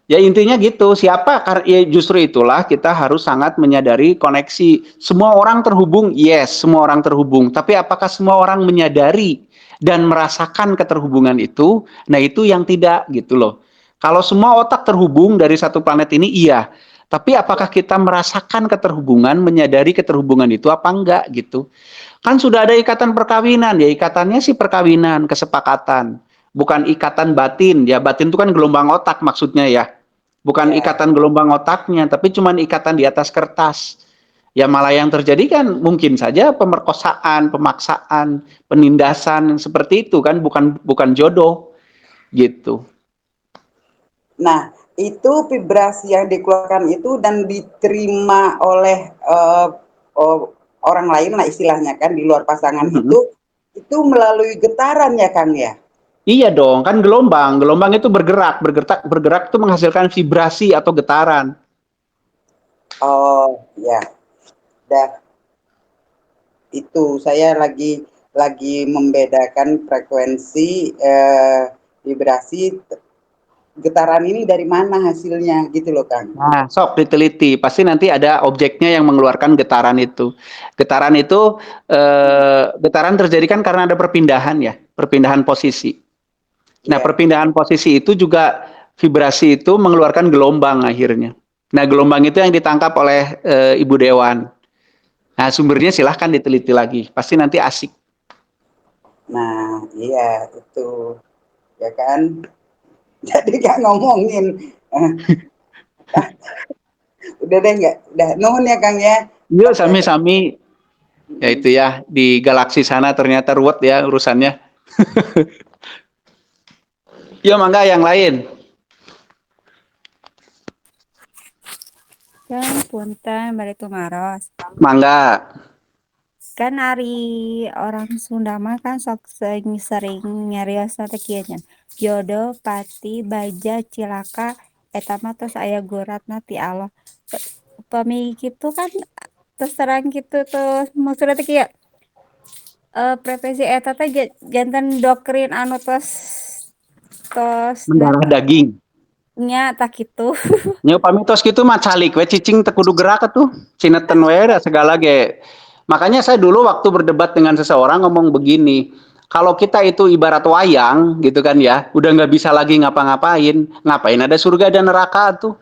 Speaker 2: Ya intinya gitu, ya justru itulah kita harus sangat menyadari koneksi. Semua orang terhubung, yes, semua orang terhubung. Tapi apakah semua orang menyadari dan merasakan keterhubungan itu? Nah itu yang tidak gitu loh. Kalau semua otak terhubung dari satu planet ini, iya. Tapi apakah kita merasakan keterhubungan, menyadari keterhubungan itu apa enggak gitu? Kan sudah ada ikatan perkawinan, ya ikatannya sih perkawinan, kesepakatan. Bukan ikatan batin, ya batin itu kan gelombang otak maksudnya ya. Bukan
Speaker 6: Ya.
Speaker 2: ikatan gelombang otaknya, tapi cuma ikatan di atas kertas. Ya malah yang terjadi kan mungkin saja pemerkosaan, pemaksaan, penindasan seperti itu kan bukan jodoh gitu.
Speaker 6: Nah, itu vibrasi yang dikeluarkan itu dan diterima oleh orang lain lah istilahnya kan di luar pasangan itu melalui getaran ya Kang ya.
Speaker 2: Iya dong, kan gelombang itu bergerak itu menghasilkan vibrasi atau getaran.
Speaker 6: Oh ya, dah itu saya lagi membedakan frekuensi vibrasi getaran ini dari mana hasilnya gitu loh Kang.
Speaker 2: Nah, sok diteliti, pasti nanti ada objeknya yang mengeluarkan getaran itu. Getaran itu getaran terjadi kan karena ada perpindahan ya, perpindahan posisi. Nah,
Speaker 6: Iya.
Speaker 2: perpindahan posisi itu juga vibrasi itu mengeluarkan gelombang akhirnya. Nah, gelombang itu yang ditangkap oleh Ibu Dewan. Nah, sumbernya silahkan diteliti lagi, pasti nanti asik.
Speaker 6: Nah, iya itu ya kan. Jadi gak ngomongin. Udah deh nggak, udah nuhun ya Kang ya.
Speaker 2: Yuk sami-sami. Ya itu ya, di galaksi sana ternyata ruwet ya urusannya. Yuk mangga yang lain.
Speaker 7: Kan punten bari tumaros.
Speaker 2: Mangga.
Speaker 7: Kan ari orang Sunda mah kan sok sering nyarios teh kieu nya. Jodoh, pati, baja, cilaka eta mah tos aya guratna ti Allah. Pami kitu kan terserang gitu tuh maksudnya teh kieu. Profesi eta teh janten doktrin anu tos
Speaker 2: Mendarah daging.
Speaker 7: nya tak kitu.
Speaker 2: Nyo pamitos gitu mah calik we cicing teu kudu gerak atuh. Cineten we da segala ge. Makanya saya dulu waktu berdebat dengan seseorang ngomong begini, kalau kita itu ibarat wayang gitu kan ya, udah nggak bisa lagi ngapa-ngapain, ngapain ada surga dan neraka tuh.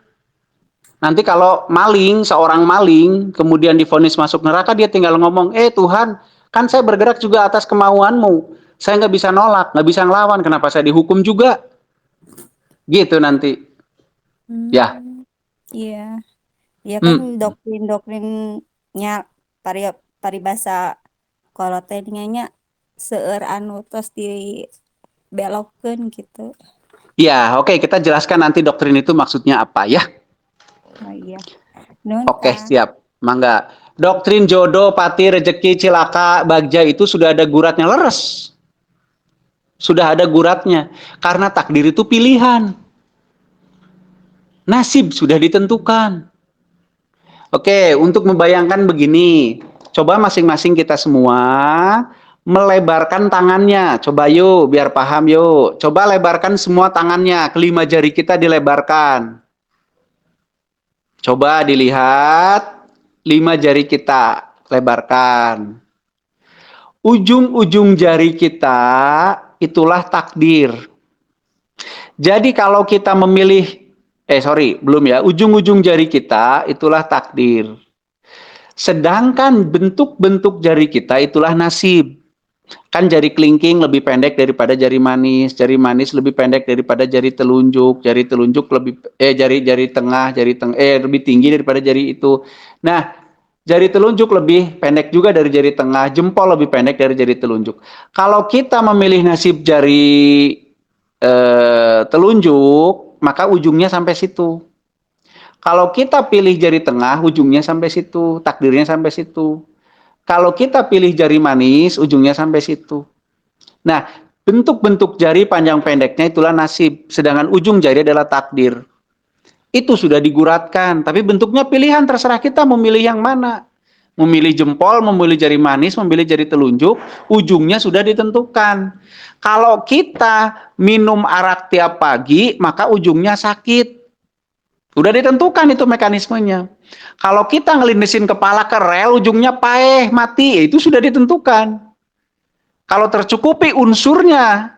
Speaker 2: Nanti kalau maling, seorang maling, kemudian divonis masuk neraka, dia tinggal ngomong, Tuhan, kan saya bergerak juga atas kemauanmu, saya nggak bisa nolak, nggak bisa ngelawan, kenapa saya dihukum juga? Gitu nanti. Ya.
Speaker 7: Iya. Iya kan doktrinnya paribasa kolotnya nya seueur anu tos dibelokkeun gitu.
Speaker 2: Ya, oke, kita jelaskan nanti doktrin itu maksudnya apa ya.
Speaker 7: Oh iya. Nun,
Speaker 2: Oke,
Speaker 7: Kang.
Speaker 2: siap. Mangga. Doktrin jodoh, pati, rezeki, cilaka, bagja itu sudah ada guratnya, leres. Sudah ada guratnya. Karena takdir itu pilihan. Nasib sudah ditentukan. Oke, untuk membayangkan begini, coba masing-masing kita semua melebarkan tangannya. Coba yuk, biar paham yuk. Coba lebarkan semua tangannya, kelima jari kita dilebarkan. Coba dilihat, 5 jari kita lebarkan. Ujung-ujung jari kita itulah takdir. Jadi kalau kita memilih belum ya. Ujung-ujung jari kita itulah takdir. Sedangkan bentuk-bentuk jari kita itulah nasib. Kan jari kelingking lebih pendek daripada jari manis lebih pendek daripada jari telunjuk lebih jari tengah lebih tinggi daripada jari itu. Nah, jari telunjuk lebih pendek juga dari jari tengah, jempol lebih pendek dari jari telunjuk. Kalau kita memilih nasib jari telunjuk, maka ujungnya sampai situ. Kalau kita pilih jari tengah, ujungnya sampai situ, takdirnya sampai situ. Kalau kita pilih jari manis, ujungnya sampai situ. Nah, bentuk-bentuk jari panjang pendeknya itulah nasib, sedangkan ujung jari adalah takdir. Itu sudah diguratkan, tapi bentuknya pilihan, terserah kita memilih yang mana. Memilih jempol, memilih jari manis, memilih jari telunjuk, ujungnya sudah ditentukan. Kalau kita minum arak tiap pagi, maka ujungnya sakit. Udah ditentukan itu mekanismenya. Kalau kita ngelindesin kepala ke rel, ujungnya paeh, mati, itu sudah ditentukan. Kalau tercukupi unsurnya,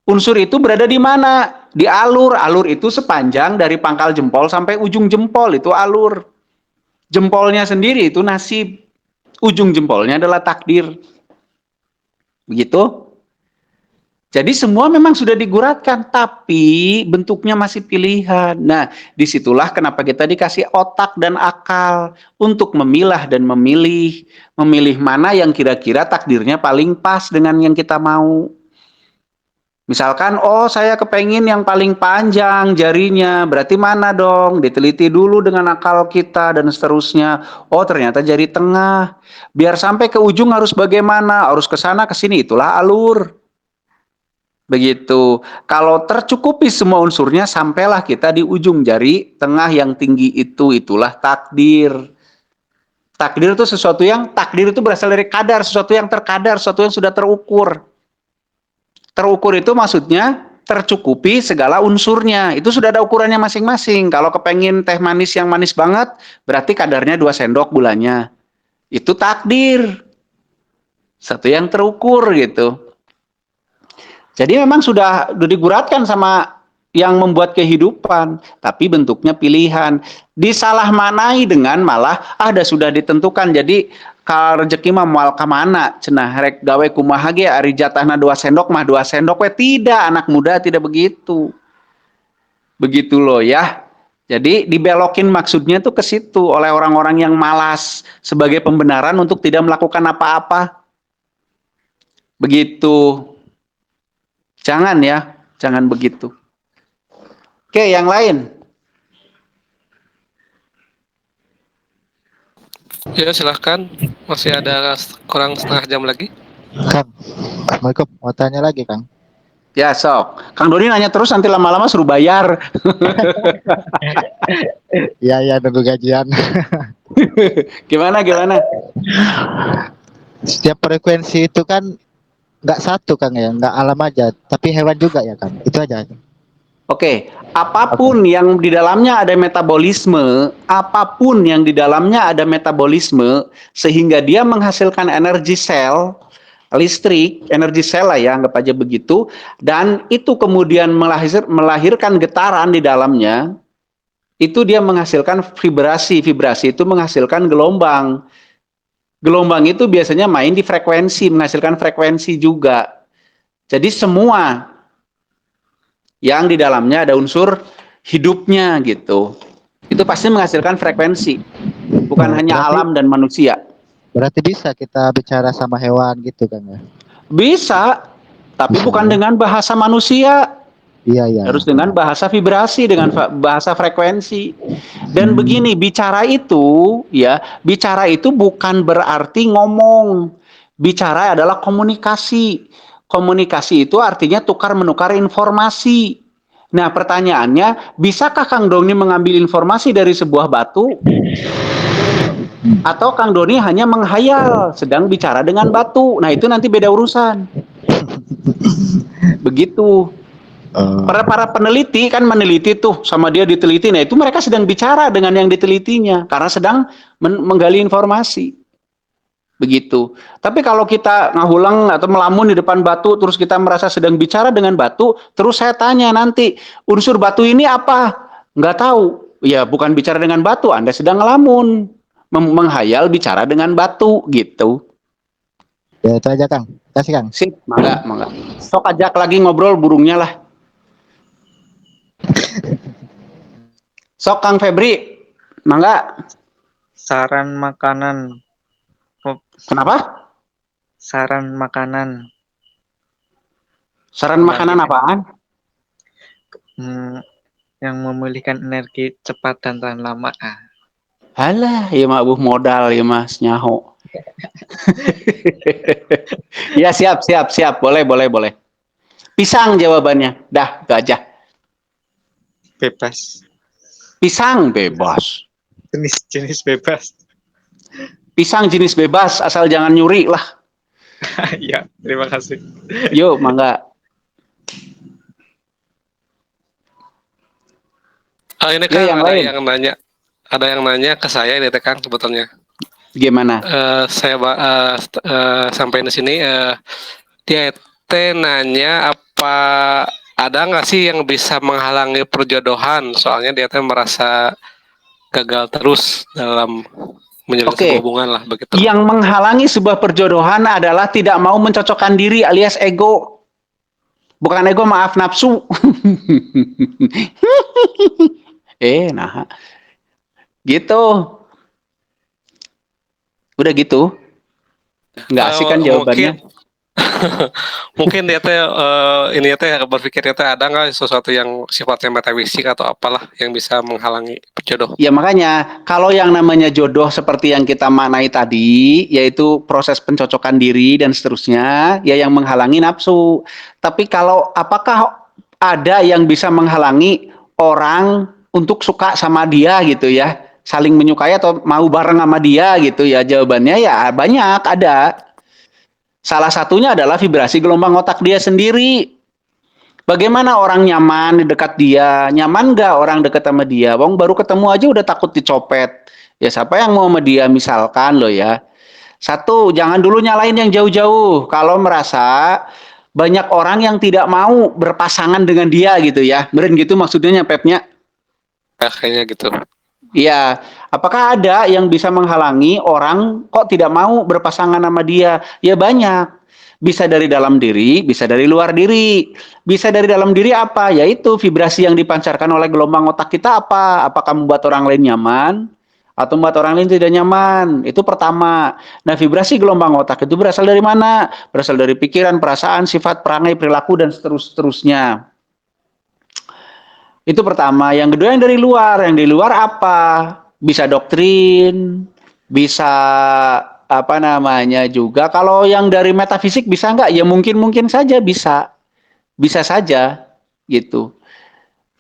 Speaker 2: unsur itu berada di mana? di alur. Alur itu sepanjang dari pangkal jempol sampai ujung jempol, itu alur. Jempolnya sendiri itu nasib. Ujung jempolnya adalah takdir. Begitu. Jadi semua memang sudah diguratkan, tapi bentuknya masih pilihan. Nah, disitulah kenapa kita dikasih otak dan akal untuk memilah dan memilih. Memilih mana yang kira-kira takdirnya paling pas dengan yang kita mau. Misalkan, oh saya kepengen yang paling panjang jarinya, berarti mana dong? Diteliti dulu dengan akal kita dan seterusnya. Oh ternyata jari tengah. Biar sampai ke ujung harus bagaimana? Harus ke sana, ke sini, itulah alur. Begitu. Kalau tercukupi semua unsurnya, sampailah kita di ujung jari tengah yang tinggi itu, itulah takdir. Takdir itu sesuatu yang, takdir itu berasal dari kadar, sesuatu yang terkadar, sesuatu yang sudah terukur. Terukur itu maksudnya tercukupi segala unsurnya. Itu sudah ada ukurannya masing-masing. Kalau kepengen teh manis yang manis banget, berarti kadarnya 2 sendok gulanya. Itu takdir. Satu yang terukur gitu. Jadi memang sudah diguratkan sama yang membuat kehidupan, tapi bentuknya pilihan. Disalahmanai dengan malah ada sudah ditentukan. Jadi kalau rezeki mah moal ka mana cenah rek gawe kumaha ge ari jatahna 2 sendok mah 2 sendok we, tidak, anak muda tidak begitu. Begitu loh ya. Jadi dibelokin maksudnya tuh ke situ oleh orang-orang yang malas sebagai pembenaran untuk tidak melakukan apa-apa. Begitu. Jangan ya, jangan begitu. Oke, yang lain.
Speaker 1: Ya silahkan, masih ada kurang setengah jam lagi.
Speaker 8: Kang, Assalamualaikum. Mau tanya lagi, Kang.
Speaker 2: Ya sok. Kang Doni nanya terus nanti lama-lama suruh bayar.
Speaker 8: Iya, nunggu gajian.
Speaker 2: Gimana?
Speaker 8: Setiap frekuensi itu kan nggak satu, Kang ya, nggak alam aja, tapi hewan juga ya, Kang. Itu aja.
Speaker 2: Oke, apapun yang di dalamnya ada metabolisme, sehingga dia menghasilkan energi sel, listrik, energi sel lah ya, anggap aja begitu, dan itu kemudian melahirkan getaran di dalamnya, itu dia menghasilkan vibrasi itu menghasilkan gelombang. Gelombang itu biasanya main di frekuensi, menghasilkan frekuensi juga. Jadi semua yang di dalamnya ada unsur hidupnya gitu. Itu pasti menghasilkan frekuensi. Bukan hanya alam dan manusia.
Speaker 8: Berarti bisa kita bicara sama hewan gitu, Kang ya?
Speaker 2: Bisa, tapi
Speaker 8: Bisa,
Speaker 2: bukan
Speaker 8: ya?
Speaker 2: dengan bahasa manusia.
Speaker 8: Iya.
Speaker 2: Harus dengan bahasa vibrasi, dengan bahasa frekuensi. Dan begini, bicara itu bukan berarti ngomong. Bicara adalah komunikasi. Komunikasi itu artinya tukar-menukar informasi. Nah, pertanyaannya, bisakah Kang Doni mengambil informasi dari sebuah batu? Atau Kang Doni hanya menghayal, sedang bicara dengan batu? Nah, itu nanti beda urusan. Begitu. Para peneliti kan meneliti tuh, sama dia diteliti. Nah itu mereka sedang bicara dengan yang ditelitinya karena sedang menggali informasi. Begitu. Tapi kalau kita ngahulang atau melamun di depan batu terus kita merasa sedang bicara dengan batu, terus saya tanya nanti unsur batu ini apa? Nggak tahu. Ya bukan bicara dengan batu, Anda sedang ngelamun, menghayal bicara dengan batu gitu.
Speaker 8: Ya itu aja, Kang. Kasih, Kang.
Speaker 2: Sip, mangga. Sok ajak lagi ngobrol burungnya lah. Sok Kang Febri, mangga.
Speaker 9: Saran makanan.
Speaker 2: Kenapa?
Speaker 9: Saran makanan.
Speaker 2: Saran makanan apaan?
Speaker 9: Yang memulihkan energi cepat dan tahan lama.
Speaker 2: Halah, ya mah abuh modal ya mas nyaho. Ya siap. Boleh. Pisang jawabannya. Dah, itu aja.
Speaker 9: Bebas.
Speaker 2: Pisang bebas.
Speaker 9: Jenis bebas.
Speaker 2: Pisang jenis bebas, asal jangan nyuri lah.
Speaker 9: Ya, terima kasih.
Speaker 2: Yuk, mangga.
Speaker 1: Ini kan ada yang nanya ke saya ini Kang sebetulnya.
Speaker 2: Gimana?
Speaker 1: Saya sampai di sini dia nanya ada nggak sih yang bisa menghalangi perjodohan? Soalnya dia tuh merasa gagal terus dalam menjalin sebuah
Speaker 2: Oke,
Speaker 1: hubungan lah begitu.
Speaker 2: yang menghalangi sebuah perjodohan adalah tidak mau mencocokkan diri alias ego. Bukan ego, maaf, nafsu. Nah, gitu. Udah gitu. Nggak asik kan jawabannya?
Speaker 1: Mungkin dia teh ini teh berpikirnya teh ada nggak sesuatu yang sifatnya metafisik atau apalah yang bisa menghalangi jodoh?
Speaker 2: Ya makanya kalau yang namanya jodoh seperti yang kita maknai tadi, yaitu proses pencocokan diri dan seterusnya, ya yang menghalangi nafsu. Tapi kalau apakah ada yang bisa menghalangi orang untuk suka sama dia gitu ya, saling menyukai atau mau bareng sama dia gitu ya? Jawabannya ya banyak, ada. Salah satunya adalah vibrasi gelombang otak dia sendiri. Bagaimana orang nyaman di dekat dia? Nyaman nggak orang dekat sama dia? Wong baru ketemu aja udah takut dicopet. Ya siapa yang mau sama dia misalkan loh ya. Satu, jangan dulu nyalain yang jauh-jauh. Kalau merasa banyak orang yang tidak mau berpasangan dengan dia gitu ya. Meren gitu maksudnya Pepnya.
Speaker 1: Ya, kayaknya gitu.
Speaker 2: Iya, apakah ada yang bisa menghalangi orang kok tidak mau berpasangan sama dia? Ya banyak. Bisa dari dalam diri, bisa dari luar diri. Bisa dari dalam diri apa? Yaitu vibrasi yang dipancarkan oleh gelombang otak kita apa? Apakah membuat orang lain nyaman? Atau membuat orang lain tidak nyaman? Itu pertama. Nah, vibrasi gelombang otak itu berasal dari mana? Berasal dari pikiran, perasaan, sifat, perangai, perilaku, dan seterusnya. Itu pertama. Yang kedua yang dari luar. Yang dari luar apa? Bisa doktrin, bisa apa namanya juga. Kalau yang dari metafisik bisa nggak? Ya mungkin saja bisa. Bisa saja gitu.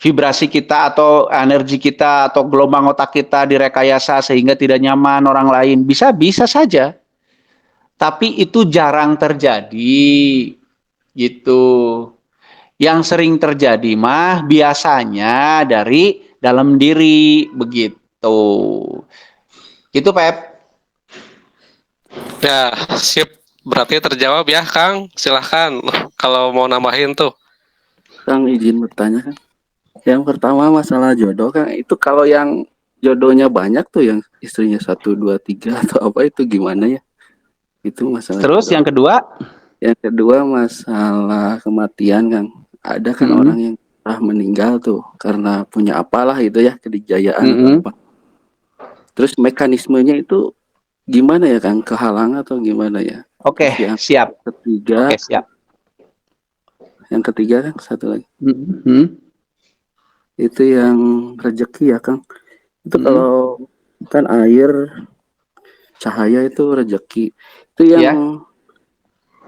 Speaker 2: Vibrasi kita atau energi kita atau gelombang otak kita direkayasa sehingga tidak nyaman orang lain. Bisa saja. Tapi itu jarang terjadi gitu. Yang sering terjadi mah biasanya dari dalam diri begitu. Gitu Pep.
Speaker 1: Ya, sip. Berarti terjawab ya, Kang. Silahkan kalau mau nambahin tuh.
Speaker 10: Kang izin bertanya kan. Yang pertama masalah jodoh Kang, itu kalau yang jodohnya banyak tuh yang istrinya 1, 2, 3 atau apa itu gimana ya? Itu masalah.
Speaker 2: Terus
Speaker 10: jodoh.
Speaker 2: yang kedua?
Speaker 10: Yang kedua masalah kematian Kang. Ada kan orang yang telah meninggal tuh karena punya apalah itu ya, kedikjayaan atau apa. Terus mekanismenya itu gimana ya Kang? Kehalang atau gimana ya?
Speaker 2: Oke, siap.
Speaker 10: Ketiga.
Speaker 2: Oke, siap.
Speaker 10: Yang ketiga kan satu lagi. Itu yang rezeki ya Kang. Itu kalau kan air, cahaya itu rezeki. Itu yang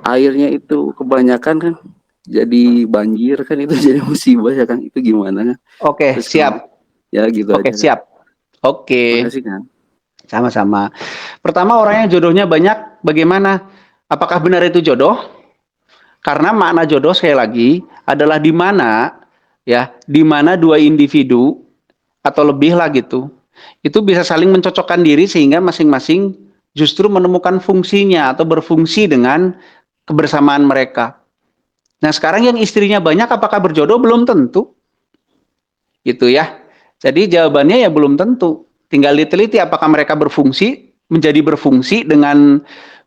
Speaker 10: airnya itu kebanyakan kan jadi banjir kan, itu jadi musibah ya Kang. Itu gimana kan?
Speaker 2: Oke,
Speaker 10: terus
Speaker 2: siap.
Speaker 10: Ya gitu
Speaker 2: Oke,
Speaker 10: aja.
Speaker 2: siap. Oke.
Speaker 10: Terima kasih Kang.
Speaker 2: Sama-sama. Pertama, orang yang jodohnya banyak bagaimana? Apakah benar itu jodoh? Karena makna jodoh sekali lagi adalah di mana ya, di mana dua individu atau lebih lah gitu, itu bisa saling mencocokkan diri sehingga masing-masing justru menemukan fungsinya atau berfungsi dengan kebersamaan mereka. Nah, sekarang yang istrinya banyak apakah berjodoh? Belum tentu. Gitu ya. Jadi jawabannya ya belum tentu. Tinggal diteliti apakah mereka menjadi berfungsi dengan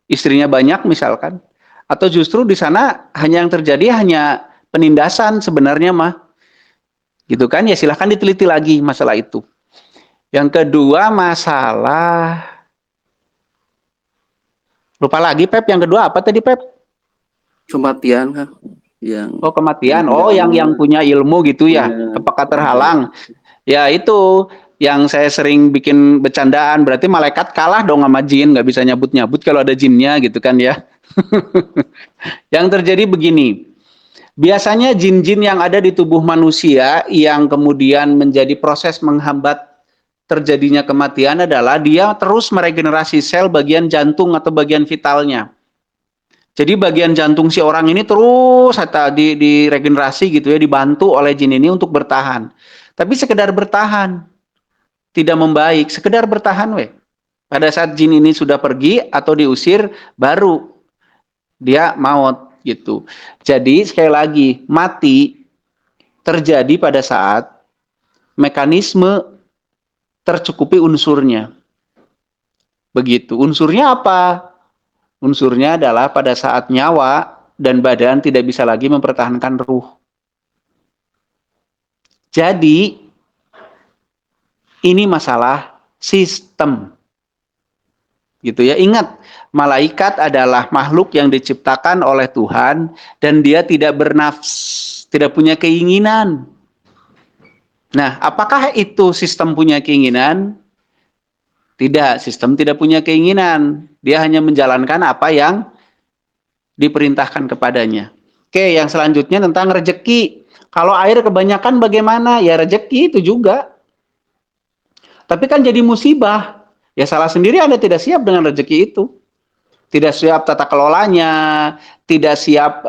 Speaker 2: istrinya banyak misalkan. Atau justru di sana hanya yang terjadi hanya penindasan sebenarnya mah. Gitu kan, ya silahkan diteliti lagi masalah itu. Yang kedua masalah, lupa lagi Pep, yang kedua apa tadi Pep?
Speaker 10: Kematian kan.
Speaker 2: Kematian. Yang punya ilmu gitu ya. Apakah terhalang? Ya itu yang saya sering bikin bercandaan, berarti malaikat kalah dong sama jin, nggak bisa nyabut-nyabut kalau ada jinnya gitu kan ya. Yang terjadi begini, biasanya jin-jin yang ada di tubuh manusia yang kemudian menjadi proses menghambat terjadinya kematian adalah dia terus meregenerasi sel bagian jantung atau bagian vitalnya. Jadi bagian jantung si orang ini terus diregenerasi gitu ya, dibantu oleh jin ini untuk bertahan. Tapi sekedar bertahan, tidak membaik, sekedar bertahan weh. Pada saat jin ini sudah pergi atau diusir, baru dia maut gitu. Jadi sekali lagi, mati terjadi pada saat mekanisme tercukupi unsurnya. Begitu. Unsurnya apa? Unsurnya adalah pada saat nyawa dan badan tidak bisa lagi mempertahankan ruh. Jadi, ini masalah sistem. Gitu ya. Ingat, malaikat adalah makhluk yang diciptakan oleh Tuhan dan dia tidak bernafs, tidak punya keinginan. Nah, apakah itu sistem punya keinginan? Tidak, sistem tidak punya keinginan. Dia hanya menjalankan apa yang diperintahkan kepadanya. Oke, yang selanjutnya tentang rezeki. Kalau air kebanyakan bagaimana? Ya rezeki itu juga. Tapi kan jadi musibah. Ya salah sendiri Anda tidak siap dengan rezeki itu. Tidak siap tata kelolanya, tidak siap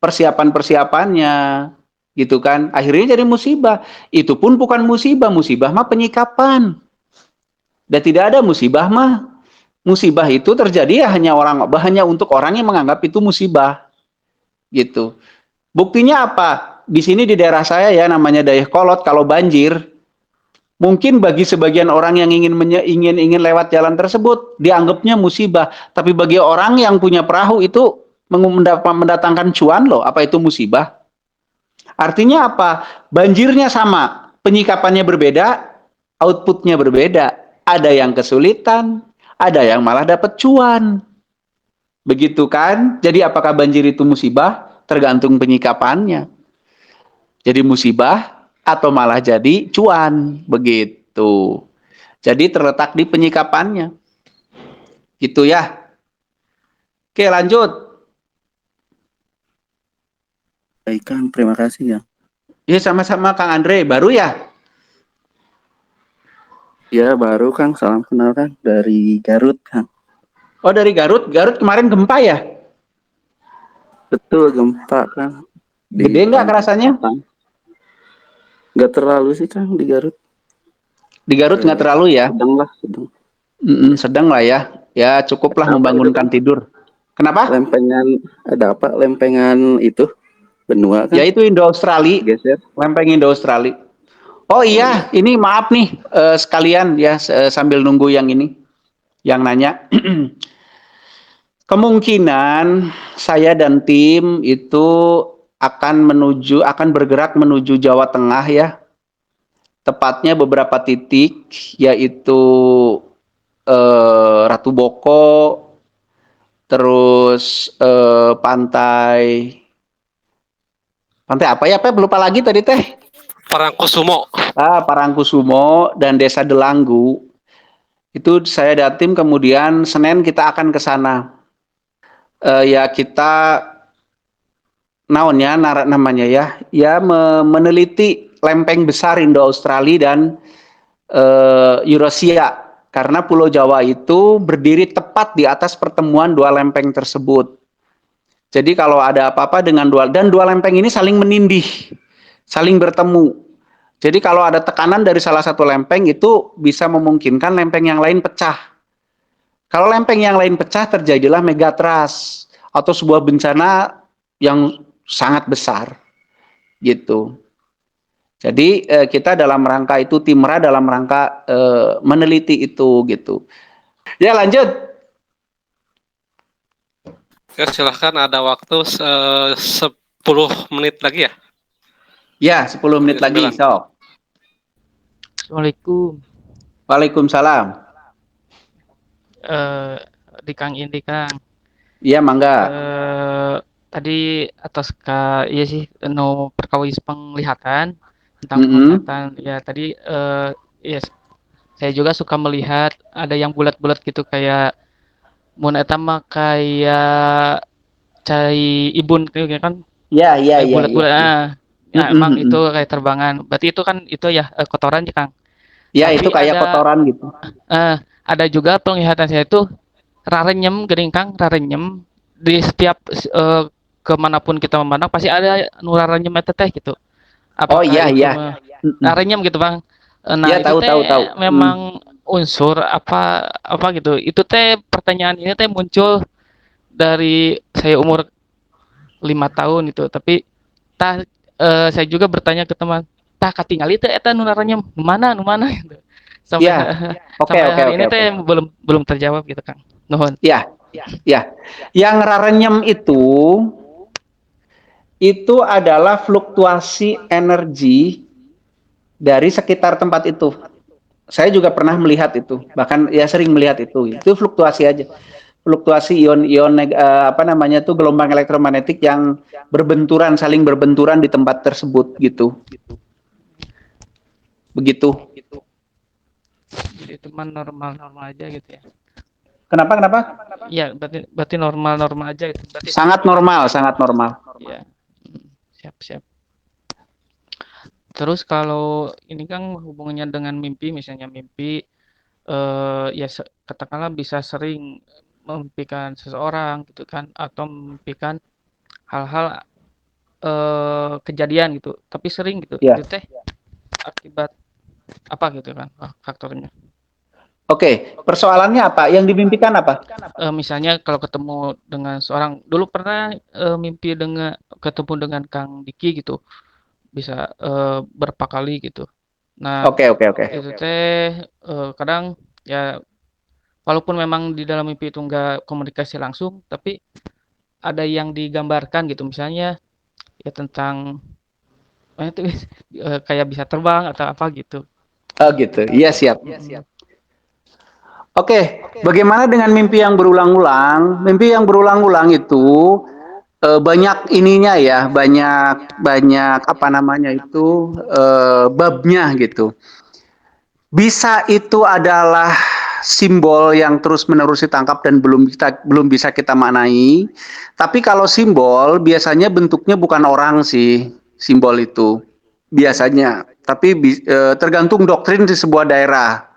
Speaker 2: persiapan-persiapannya, gitu kan. Akhirnya jadi musibah. Itu pun bukan musibah, musibah mah penyikapan. Dan tidak ada musibah mah. Musibah itu terjadi ya hanya untuk orang yang menganggap itu musibah. Gitu. Buktinya apa? Di sini di daerah saya ya namanya Dayakolot, kalau banjir mungkin bagi sebagian orang yang ingin lewat jalan tersebut dianggapnya musibah, tapi bagi orang yang punya perahu itu mendatangkan cuan loh. Apa itu musibah? Artinya apa? Banjirnya sama, penyikapannya berbeda, outputnya berbeda. Ada yang kesulitan, ada yang malah dapat cuan. Begitu kan? Jadi apakah banjir itu musibah? Tergantung penyikapannya. Jadi musibah atau malah jadi cuan. Begitu. Jadi terletak di penyikapannya. Gitu ya. Oke, lanjut.
Speaker 10: Baik Kang, terima kasih ya.
Speaker 2: Ya sama-sama Kang Andre, baru ya?
Speaker 10: Ya baru Kang, salam kenal Kang dari Garut Kang.
Speaker 2: Oh dari Garut, Garut kemarin gempa ya?
Speaker 10: Betul gempa Kang.
Speaker 2: Gede nggak kerasanya?
Speaker 10: Nggak terlalu sih Kang di Garut.
Speaker 2: Di Garut nggak terlalu ya?
Speaker 10: Sedang lah, sedang.
Speaker 2: Sedang lah ya. Ya cukuplah membangunkan tidur. Kenapa?
Speaker 10: Lempengan, ada apa? Lempengan itu benua kan?
Speaker 2: Ya itu Indo-Australia.
Speaker 10: Geser.
Speaker 2: Lempeng Indo-Australia. Oh iya, ini maaf nih sekalian ya sambil nunggu yang ini, yang nanya. Kemungkinan saya dan tim itu akan bergerak menuju Jawa Tengah ya. Tepatnya beberapa titik, yaitu Ratu Boko, terus pantai apa ya? Lupa lagi tadi teh.
Speaker 1: Parangkusumo.
Speaker 2: Parangkusumo dan Desa Delanggu. Itu saya dan tim kemudian Senin kita akan ke sana. Ya kita namanya ya meneliti lempeng besar Indo-Australia dan Eurasia. Karena Pulau Jawa itu berdiri tepat di atas pertemuan dua lempeng tersebut. Jadi kalau ada apa-apa dengan dua lempeng ini saling menindih, saling bertemu. Jadi kalau ada tekanan dari salah satu lempeng itu bisa memungkinkan lempeng yang lain pecah. Kalau lempeng yang lain pecah terjadilah megatrust atau sebuah bencana yang sangat besar. Gitu. Jadi kita dalam rangka itu Timra dalam rangka meneliti itu gitu. Ya lanjut.
Speaker 1: Ya silahkan, ada waktu 10 menit lagi ya?
Speaker 2: Ya 10 menit lagi. Sok.
Speaker 11: Assalamualaikum.
Speaker 2: Waalaikumsalam.
Speaker 11: Di Kang Indi Kang.
Speaker 2: Iya mangga.
Speaker 11: Tadi atas iya sih perkawis penglihatan tentang penglihatan ya tadi ya saya juga suka melihat ada yang bulat-bulat gitu kayak mun eta mah kayak cai ibun gitu kan.
Speaker 2: Iya.
Speaker 11: Bulat-bulat. Nah, emang itu kayak terbangan. Berarti itu kan itu ya kotoran ya Kang.
Speaker 2: Ya itu kayak kotoran gitu.
Speaker 11: Ada juga penglihatan saya itu rarenyem gering Kang, rarenyem di setiap kemanapun kita memandang pasti ada rarenyem teh gitu. Apakah
Speaker 2: iya.
Speaker 11: Rarenyem gitu Bang. Nah
Speaker 2: ya,
Speaker 11: itu
Speaker 2: tahu.
Speaker 11: Memang unsur apa gitu. Itu teh pertanyaan ini teh muncul dari saya umur 5 tahun itu. Tapi saya juga bertanya ke teman, "Tah katingali teh eta nu ngarannyem nu mana nu mana?" Gitu. Sampai
Speaker 2: Ya, oke
Speaker 11: sampai
Speaker 2: oke
Speaker 11: hari
Speaker 2: oke
Speaker 11: ini
Speaker 2: oke.
Speaker 11: teh belum terjawab gitu, Kang. Nuhun.
Speaker 2: Ya, ya. Yang rarenyem itu adalah fluktuasi energi dari sekitar tempat itu. Saya juga pernah melihat itu, bahkan ya sering melihat itu. Itu fluktuasi aja. Fluktuasi ion-ion apa namanya tuh gelombang elektromagnetik yang berbenturan, saling berbenturan di tempat tersebut gitu. Begitu.
Speaker 11: Jadi teman normal-normal aja gitu ya.
Speaker 2: Kenapa?
Speaker 11: Iya, berarti normal-normal aja gitu. Berarti
Speaker 2: Sangat normal, sangat normal.
Speaker 11: Iya. Siap. Terus kalau ini kan hubungannya dengan mimpi, misalnya mimpi ya katakanlah bisa sering memimpikan seseorang gitu kan, atau memimpikan hal-hal kejadian gitu, tapi sering gitu.
Speaker 2: Ya.
Speaker 11: Itu teh akibat apa gitu kan faktornya?
Speaker 2: Oke, persoalannya apa? Yang dimimpikan apa?
Speaker 11: Misalnya kalau ketemu dengan seorang, dulu pernah ketemu dengan Kang Diki gitu, bisa berapa kali gitu. Nah,
Speaker 2: Oke.
Speaker 11: itu teh kadang ya walaupun memang di dalam mimpi itu nggak komunikasi langsung, tapi ada yang digambarkan gitu, misalnya ya tentang itu kayak bisa terbang atau apa gitu.
Speaker 2: Oh gitu. Iya siap. Oke, bagaimana dengan mimpi yang berulang-ulang? Mimpi yang berulang-ulang itu banyak ininya ya, banyak apa namanya itu babnya gitu. Bisa itu adalah simbol yang terus-menerus ditangkap dan belum bisa kita maknai. Tapi kalau simbol biasanya bentuknya bukan orang sih, simbol itu biasanya. Tapi tergantung doktrin di sebuah daerah.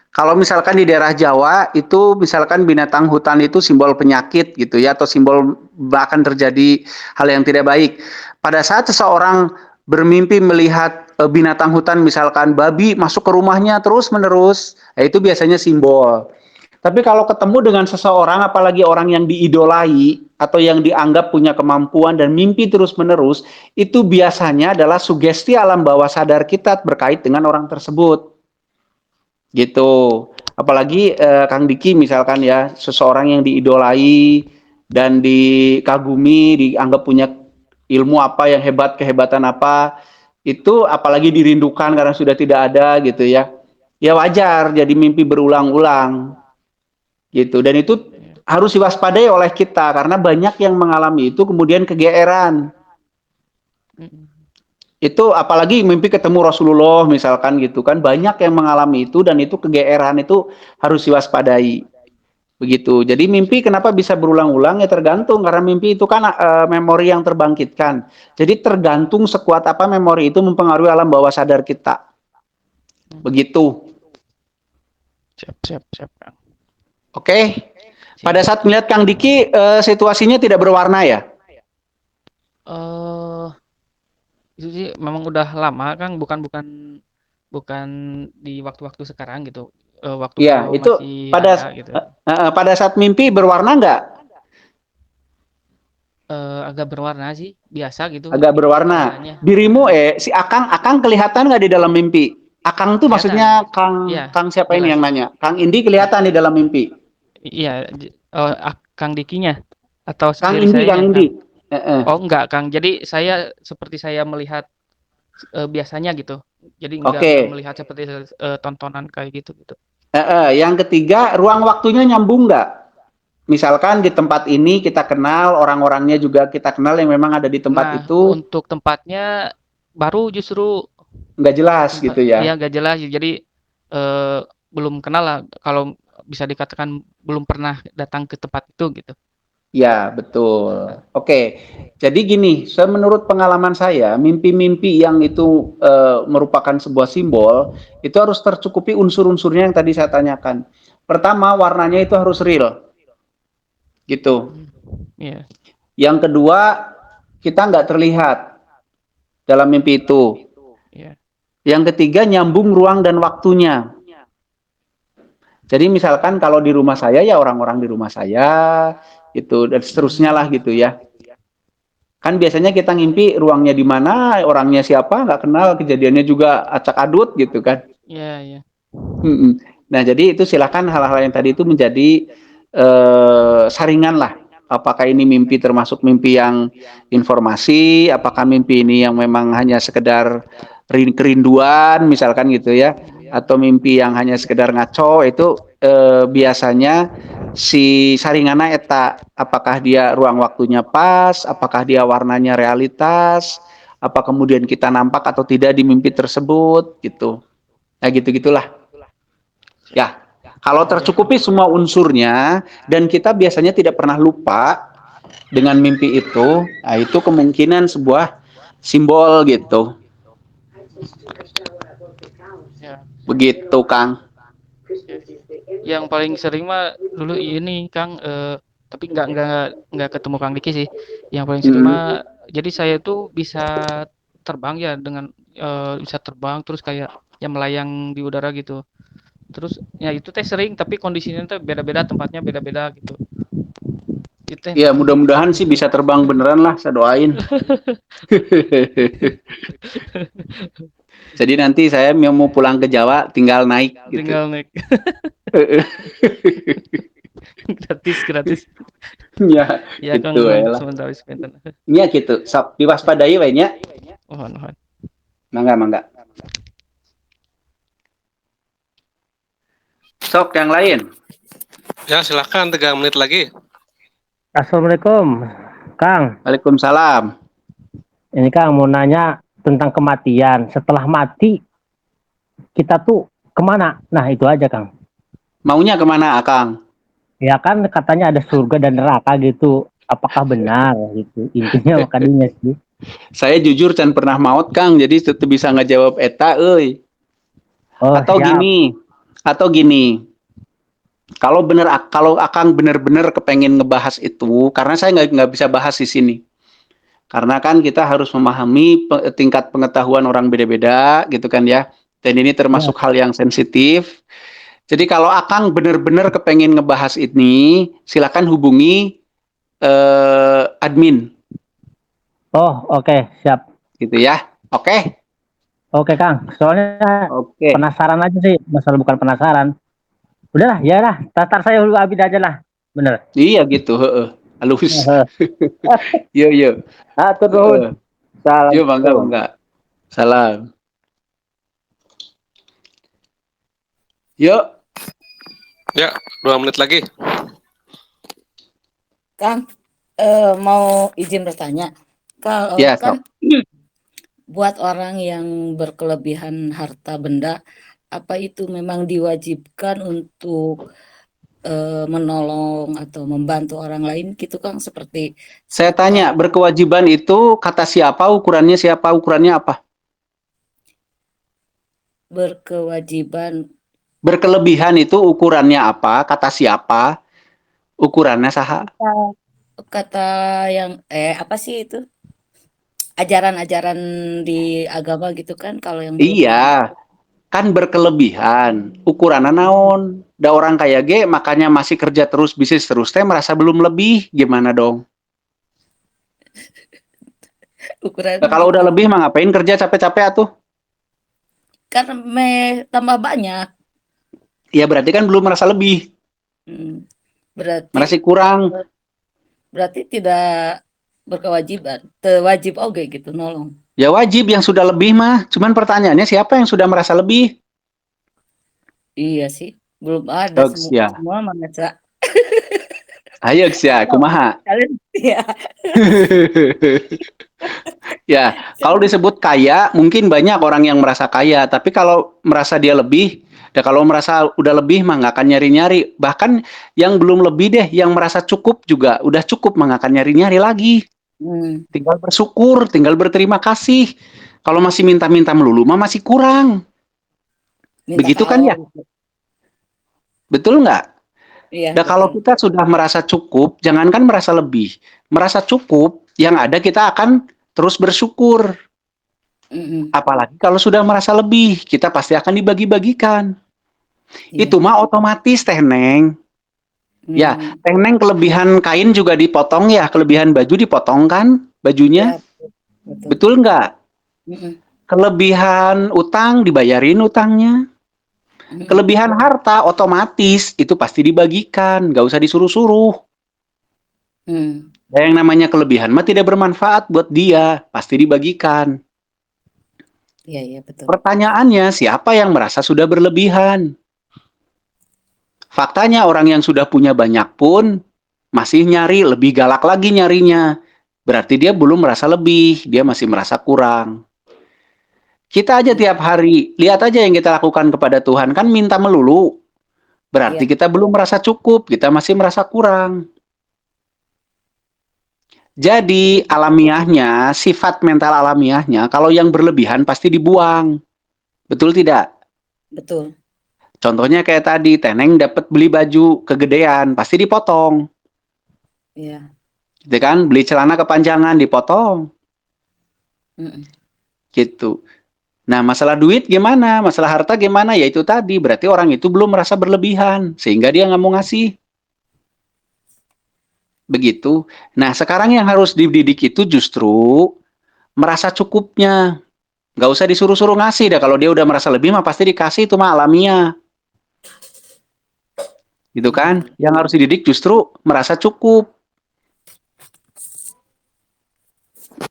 Speaker 2: Kalau misalkan di daerah Jawa itu misalkan binatang hutan itu simbol penyakit gitu ya, atau simbol bahkan terjadi hal yang tidak baik. Pada saat seseorang bermimpi melihat binatang hutan misalkan babi masuk ke rumahnya terus-menerus, itu biasanya simbol. Tapi kalau ketemu dengan seseorang, apalagi orang yang diidolai atau yang dianggap punya kemampuan dan mimpi terus-menerus, itu biasanya adalah sugesti alam bawah sadar kita berkait dengan orang tersebut. Gitu. Apalagi Kang Diki misalkan ya, seseorang yang diidolai dan dikagumi, dianggap punya ilmu apa yang hebat, kehebatan apa, itu apalagi dirindukan karena sudah tidak ada gitu ya. Ya wajar jadi mimpi berulang-ulang. Gitu. Dan itu harus diwaspadai oleh kita karena banyak yang mengalami itu kemudian kegeeran. Itu apalagi mimpi ketemu Rasulullah misalkan gitu kan, banyak yang mengalami itu dan itu kegeeran itu harus diwaspadai. Begitu. Jadi mimpi kenapa bisa berulang-ulang ya tergantung karena mimpi itu kan memori yang terbangkitkan. Jadi tergantung sekuat apa memori itu mempengaruhi alam bawah sadar kita. Begitu.
Speaker 11: Siap.
Speaker 2: Oke. Pada saat melihat Kang Diki situasinya tidak berwarna ya?
Speaker 11: Itu sih memang udah lama Kang, bukan di waktu-waktu sekarang gitu. Waktu
Speaker 2: Ya,
Speaker 11: kalau
Speaker 2: itu
Speaker 11: masih ada gitu.
Speaker 2: pada saat mimpi berwarna nggak?
Speaker 11: Agak berwarna sih, biasa gitu.
Speaker 2: Agak berwarna.
Speaker 11: Warnanya.
Speaker 2: Dirimu si Akang kelihatan nggak di dalam mimpi? Akang tuh maksudnya Kang siapa
Speaker 11: jelas.
Speaker 2: ini yang nanya? Kang Indi kelihatan di dalam mimpi?
Speaker 11: Iya, Kang Dikinya atau
Speaker 2: Kang
Speaker 11: diri
Speaker 2: Indi,
Speaker 11: saya?
Speaker 2: Kang Indi.
Speaker 11: Oh enggak Kang, jadi seperti saya melihat biasanya gitu. Jadi enggak melihat seperti tontonan kayak gitu.
Speaker 2: Yang ketiga, ruang waktunya nyambung nggak? Misalkan di tempat ini kita kenal, orang-orangnya juga kita kenal yang memang ada di tempat itu.
Speaker 11: Untuk tempatnya baru justru
Speaker 2: nggak jelas gitu ya?
Speaker 11: Iya nggak jelas, jadi belum kenal lah. Kalau bisa dikatakan belum pernah datang ke tempat itu gitu.
Speaker 2: Ya, betul. Oke. Jadi gini, menurut pengalaman saya, mimpi-mimpi yang itu merupakan sebuah simbol, itu harus tercukupi unsur-unsurnya yang tadi saya tanyakan. Pertama, warnanya itu harus real. Gitu.
Speaker 11: Yeah.
Speaker 2: Yang kedua, kita nggak terlihat dalam mimpi itu.
Speaker 11: Yeah.
Speaker 2: Yang ketiga, nyambung ruang dan waktunya. Jadi misalkan kalau di rumah saya, ya orang-orang di rumah saya, itu dan seterusnya lah gitu ya. Kan biasanya kita ngimpi ruangnya di mana, orangnya siapa, nggak kenal, kejadiannya juga acak adut gitu kan.
Speaker 11: Iya, iya.
Speaker 2: Nah, jadi itu silakan hal-hal yang tadi itu menjadi saringan lah. Apakah ini mimpi termasuk mimpi yang informasi, apakah mimpi ini yang memang hanya sekedar kerinduan misalkan gitu ya, atau mimpi yang hanya sekedar ngaco, itu biasanya si saringana eta, apakah dia ruang waktunya pas, apakah dia warnanya realitas, apa kemudian kita nampak atau tidak di mimpi tersebut gitu. Nah, gitu-gitulah. Ya, kalau tercukupi semua unsurnya dan kita biasanya tidak pernah lupa dengan mimpi itu, nah itu kemungkinan sebuah simbol gitu.
Speaker 11: Ya.
Speaker 2: Begitu, Kang.
Speaker 11: Yang paling sering mah dulu ini Kang, tapi nggak ketemu Kang Diki sih. Yang paling sering mah, jadi saya tuh bisa terbang ya dengan bisa terbang terus kayak yang melayang di udara gitu. Terus ya itu teh sering, tapi kondisinya tuh beda-beda, tempatnya beda-beda gitu.
Speaker 2: Ya mudah-mudahan sih bisa terbang beneran lah, saya doain. Jadi nanti saya mau pulang ke Jawa tinggal naik gitu.
Speaker 11: Tinggal naik. gratis.
Speaker 2: Ya,
Speaker 11: ya
Speaker 2: gitu
Speaker 11: Kang,
Speaker 2: lah.
Speaker 11: sebentar sebentar.
Speaker 2: Iya gitu, sok diwaspadai we nya.
Speaker 11: Mohon.
Speaker 2: Mangga. Sok yang lain.
Speaker 1: Ya, silakan 3 menit lagi.
Speaker 12: Assalamualaikum, Kang.
Speaker 2: Waalaikumsalam.
Speaker 12: Ini Kang mau nanya tentang kematian. Setelah mati, kita tuh kemana? Nah itu aja Kang.
Speaker 2: Maunya kemana, Kang?
Speaker 12: Ya kan katanya ada surga dan neraka gitu. Apakah benar gitu? Intinya makanya sih.
Speaker 2: Saya jujur can pernah maut, Kang. Jadi tetep bisa ngejawab eta, euy.
Speaker 12: Oh,
Speaker 2: Atau gini. Kalau Akang bener-bener kepengen ngebahas itu, karena saya nggak bisa bahas di sini. Karena kan kita harus memahami tingkat pengetahuan orang beda-beda, gitu kan ya. Dan ini termasuk hal yang sensitif. Jadi kalau Akang bener-bener kepengen ngebahas ini, silakan hubungi admin.
Speaker 12: Oh, oke, siap.
Speaker 2: Gitu ya. Oke.
Speaker 12: Oke, Kang. Soalnya penasaran aja sih, masalah bukan penasaran. Udahlah, ya lah. Tatar saya dulu Abid aja lah. Bener.
Speaker 2: Iya gitu, heeh. Halus. Yo.
Speaker 12: Atur nuhun.
Speaker 2: Salam. Yo, mangga. Salam. Yuk.
Speaker 1: Ya, 2 menit lagi.
Speaker 3: Kang, mau izin bertanya. Kalau
Speaker 2: Ya,
Speaker 3: kan buat orang yang berkelebihan harta benda, apa itu memang diwajibkan untuk menolong atau membantu orang lain gitu Kang, seperti
Speaker 2: saya tanya, berkewajiban itu kata siapa, ukurannya apa?
Speaker 3: Berkewajiban.
Speaker 2: Berkelebihan itu ukurannya apa? Kata siapa? Ukurannya saha?
Speaker 3: Kata yang apa sih itu? Ajaran-ajaran di agama gitu kan kalau yang
Speaker 2: iya. Kan berkelebihan, ukurannya naon? Da orang kaya ge makanya masih kerja terus, bisnis terus teh merasa belum lebih, gimana dong?
Speaker 3: ukuran
Speaker 2: Nah, kalau udah lebih mah ngapain kerja capek-capek atuh?
Speaker 3: Kan tambah banyak.
Speaker 2: Ya berarti kan belum merasa lebih.
Speaker 3: Berarti
Speaker 2: masih kurang.
Speaker 3: Berarti tidak berkewajiban, wajib oke gitu nolong.
Speaker 2: Ya wajib yang sudah lebih mah. Cuman pertanyaannya siapa yang sudah merasa lebih?
Speaker 3: Iya sih, belum ada semua merasa.
Speaker 2: Ayo ya, kumaha.
Speaker 3: Ya.
Speaker 2: Ya, kalau disebut kaya, mungkin banyak orang yang merasa kaya. Tapi kalau merasa dia lebih, ya kalau merasa udah lebih mah nggak akan nyari-nyari. Bahkan yang belum lebih deh, yang merasa cukup juga udah cukup mah nggak akan nyari-nyari lagi. Tinggal bersyukur, tinggal berterima kasih. Kalau masih minta-minta melulu mah masih kurang. Begitu kan ya? Betul nggak?
Speaker 3: Iya.
Speaker 2: Nah, kalau kita sudah merasa cukup, jangankan merasa lebih, merasa cukup, yang ada kita akan terus bersyukur. Apalagi kalau sudah merasa lebih, kita pasti akan dibagi-bagikan. Itu mah otomatis Teh Neng. Ya, Teh Neng kelebihan kain juga dipotong ya, kelebihan baju dipotong kan, bajunya?
Speaker 3: Ya, betul.
Speaker 2: Betul nggak?
Speaker 3: Mm-mm.
Speaker 2: Kelebihan utang dibayarin utangnya. Kelebihan harta otomatis itu pasti dibagikan, nggak usah disuruh-suruh. Yang namanya kelebihan mah tidak bermanfaat buat dia, pasti dibagikan.
Speaker 3: Iya, iya, betul.
Speaker 2: Pertanyaannya, siapa yang merasa sudah berlebihan? Faktanya orang yang sudah punya banyak pun masih nyari, lebih galak lagi nyarinya. Berarti dia belum merasa lebih, dia masih merasa kurang. Kita aja tiap hari, lihat aja yang kita lakukan kepada Tuhan, kan minta melulu. Berarti kita belum merasa cukup, kita masih merasa kurang. Jadi alamiahnya, sifat mental alamiahnya, kalau yang berlebihan pasti dibuang. Betul tidak?
Speaker 3: Betul.
Speaker 2: Contohnya kayak tadi, Teneng dapat beli baju kegedean, pasti dipotong.
Speaker 3: Iya.
Speaker 2: Gitu kan? Beli celana kepanjangan, dipotong. Gitu. Nah, masalah duit gimana? Masalah harta gimana? Ya itu tadi, berarti orang itu belum merasa berlebihan, sehingga dia nggak mau ngasih. Begitu. Nah, sekarang yang harus dididik itu justru merasa cukupnya. Nggak usah disuruh-suruh ngasih dah. Kalau dia udah merasa lebih mah pasti dikasih, itu mah alamiah. Gitu kan? Yang harus dididik justru merasa cukup.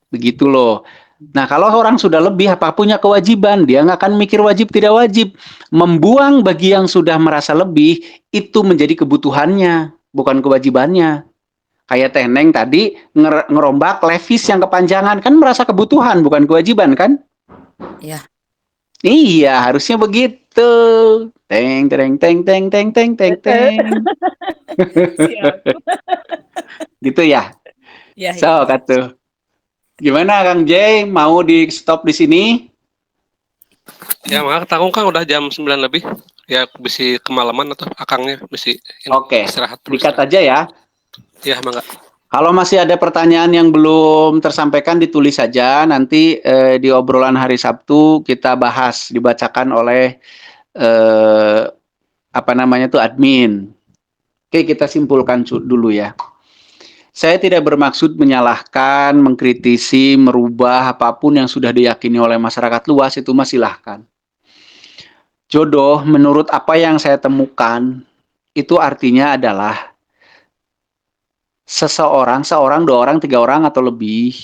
Speaker 2: Begitu loh. Nah, kalau orang sudah lebih apa punya kewajiban, dia nggak akan mikir wajib tidak wajib. Membuang bagi yang sudah merasa lebih, itu menjadi kebutuhannya, bukan kewajibannya. Kayak Teneng tadi ngerombak levis yang kepanjangan, kan merasa kebutuhan, bukan kewajiban kan?
Speaker 3: Iya.
Speaker 2: Iya, harusnya begitu. Teng, teng, teng, teng, teng, teng, teng, teng.
Speaker 3: Siap.
Speaker 2: Gitu ya?
Speaker 3: Ya,
Speaker 2: So, katu. Gimana Kang J? Mau di stop di sini?
Speaker 1: Ya, maka Takung kan udah jam 9 lebih. Ya, bisa kemalaman atau akangnya bisa istirahat terus.
Speaker 2: Dikat aja ya.
Speaker 1: Ya, mangga.
Speaker 2: Kalau masih ada pertanyaan yang belum tersampaikan, ditulis saja. Nanti di obrolan hari Sabtu kita bahas, dibacakan oleh apa namanya tuh admin. Oke, kita simpulkan dulu ya. Saya tidak bermaksud menyalahkan, mengkritisi, merubah apapun yang sudah diyakini oleh masyarakat luas, itu mah silahkan. Jodoh, menurut apa yang saya temukan, itu artinya adalah seorang, dua orang, tiga orang, atau lebih,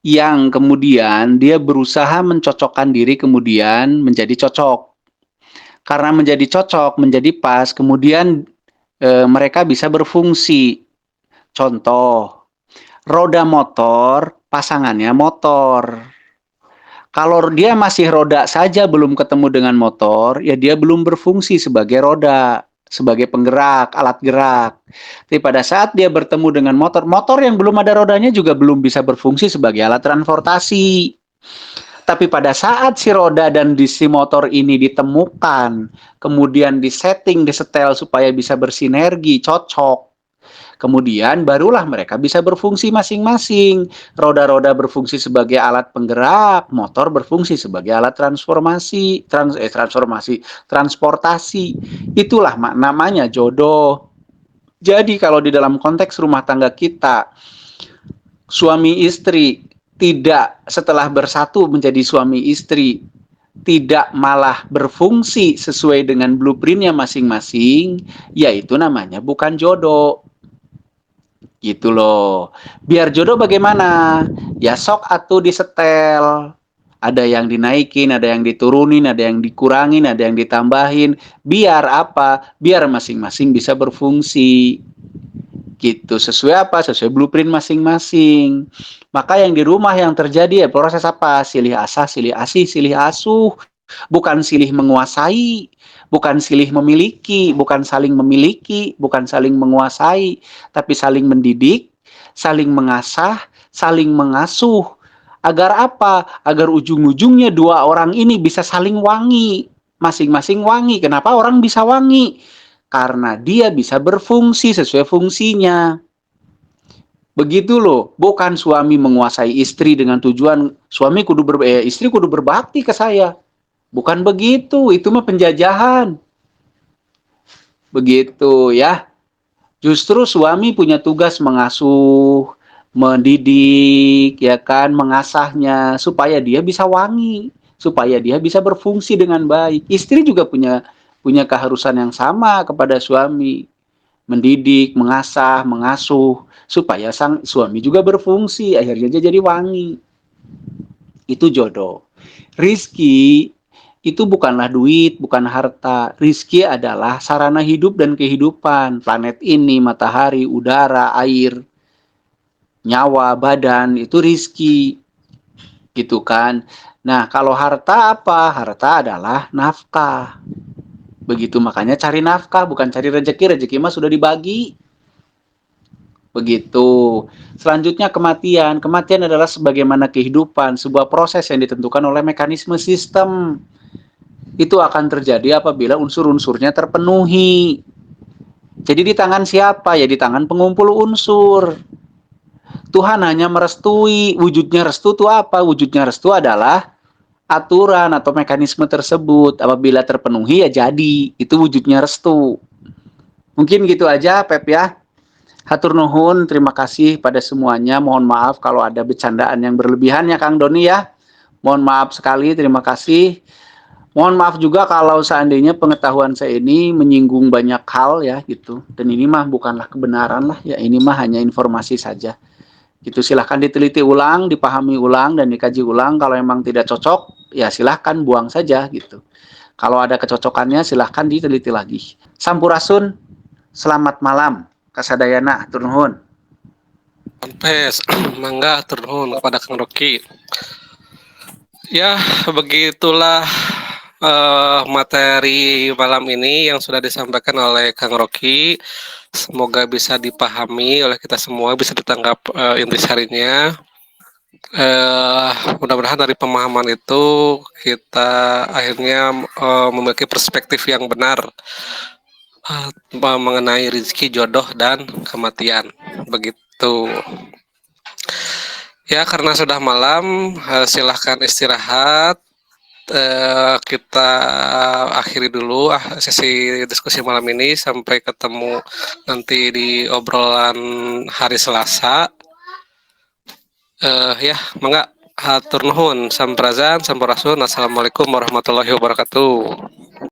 Speaker 2: yang kemudian dia berusaha mencocokkan diri kemudian menjadi cocok. Karena menjadi cocok, menjadi pas, kemudian mereka bisa berfungsi. Contoh, roda motor, pasangannya motor. Kalau dia masih roda saja belum ketemu dengan motor, ya dia belum berfungsi sebagai roda, sebagai penggerak, alat gerak. Tapi pada saat dia bertemu dengan motor, motor yang belum ada rodanya juga belum bisa berfungsi sebagai alat transportasi. Tapi pada saat si roda dan si motor ini ditemukan, kemudian disetting, disetel supaya bisa bersinergi, cocok, kemudian barulah mereka bisa berfungsi masing-masing. Roda-roda berfungsi sebagai alat penggerak, motor berfungsi sebagai alat transportasi. Itulah namanya jodoh. Jadi kalau di dalam konteks rumah tangga kita, suami istri tidak setelah bersatu menjadi suami istri, tidak malah berfungsi sesuai dengan blueprintnya masing-masing, yaitu namanya bukan jodoh. Gitu loh. Biar jodoh bagaimana? Ya sok atuh disetel. Ada yang dinaikin, ada yang diturunin, ada yang dikurangin, ada yang ditambahin. Biar apa? Biar masing-masing bisa berfungsi. Gitu. Sesuai apa? Sesuai blueprint masing-masing. Maka yang di rumah yang terjadi ya proses apa? Silih asah, silih asih, silih asuh. Bukan silih menguasai, bukan silih memiliki, bukan saling memiliki, bukan saling menguasai, tapi saling mendidik, saling mengasah, saling mengasuh. Agar apa? Agar ujung-ujungnya dua orang ini bisa saling wangi, masing-masing wangi. Kenapa orang bisa wangi? Karena dia bisa berfungsi sesuai fungsinya. Begitu loh, bukan suami menguasai istri dengan tujuan suami istri kudu berbakti ke saya. Bukan begitu, itu mah penjajahan. Begitu ya. Justru suami punya tugas mengasuh, mendidik, ya kan, mengasahnya supaya dia bisa wangi, supaya dia bisa berfungsi dengan baik. Istri juga punya keharusan yang sama kepada suami, mendidik, mengasah, mengasuh supaya sang suami juga berfungsi, akhirnya dia jadi wangi. Itu jodoh. Rizki itu bukanlah duit, bukan harta. Rizki adalah sarana hidup dan kehidupan. Planet ini, matahari, udara, air, nyawa, badan, itu rizki. Gitu kan. Nah, kalau harta apa? Harta adalah nafkah. Begitu, makanya cari nafkah, bukan cari rezeki. Rezeki mah sudah dibagi. Begitu. Selanjutnya kematian. Kematian adalah sebagaimana kehidupan, sebuah proses yang ditentukan oleh mekanisme sistem. Itu akan terjadi apabila unsur-unsurnya terpenuhi. Jadi di tangan siapa? Ya di tangan pengumpul unsur. Tuhan hanya merestui. Wujudnya restu itu apa? Wujudnya restu adalah aturan atau mekanisme tersebut. Apabila terpenuhi ya jadi. Itu wujudnya restu. Mungkin gitu aja Pep ya. Hatur nuhun, terima kasih pada semuanya. Mohon maaf kalau ada bercandaan yang berlebihan ya Kang Doni ya. Mohon maaf sekali, terima kasih. Mohon maaf juga kalau seandainya pengetahuan saya ini menyinggung banyak hal ya gitu. Dan ini mah bukanlah kebenaran lah ya, ini mah hanya informasi saja. Gitu, silahkan diteliti ulang, dipahami ulang dan dikaji ulang. Kalau memang tidak cocok, ya silahkan buang saja gitu. Kalau ada kecocokannya silahkan diteliti lagi. Sampurasun, selamat malam. Kasadayana, hatur nuhun.
Speaker 1: Pes, mangga turun kepada Kang Rocky. Ya, begitulah materi malam ini yang sudah disampaikan oleh Kang Rocky. Semoga bisa dipahami oleh kita semua, bisa ditangkap intisarinya. Mudah-mudahan dari pemahaman itu kita akhirnya memiliki perspektif yang benar mengenai rezeki, jodoh, dan kematian. Begitu. Ya, karena sudah malam, silahkan istirahat. Kita akhiri dulu sesi diskusi malam ini. Sampai ketemu nanti di obrolan hari Selasa. Ya, mangga hatur nuhun, sampurasun, sampurasun. Assalamualaikum warahmatullahi wabarakatuh.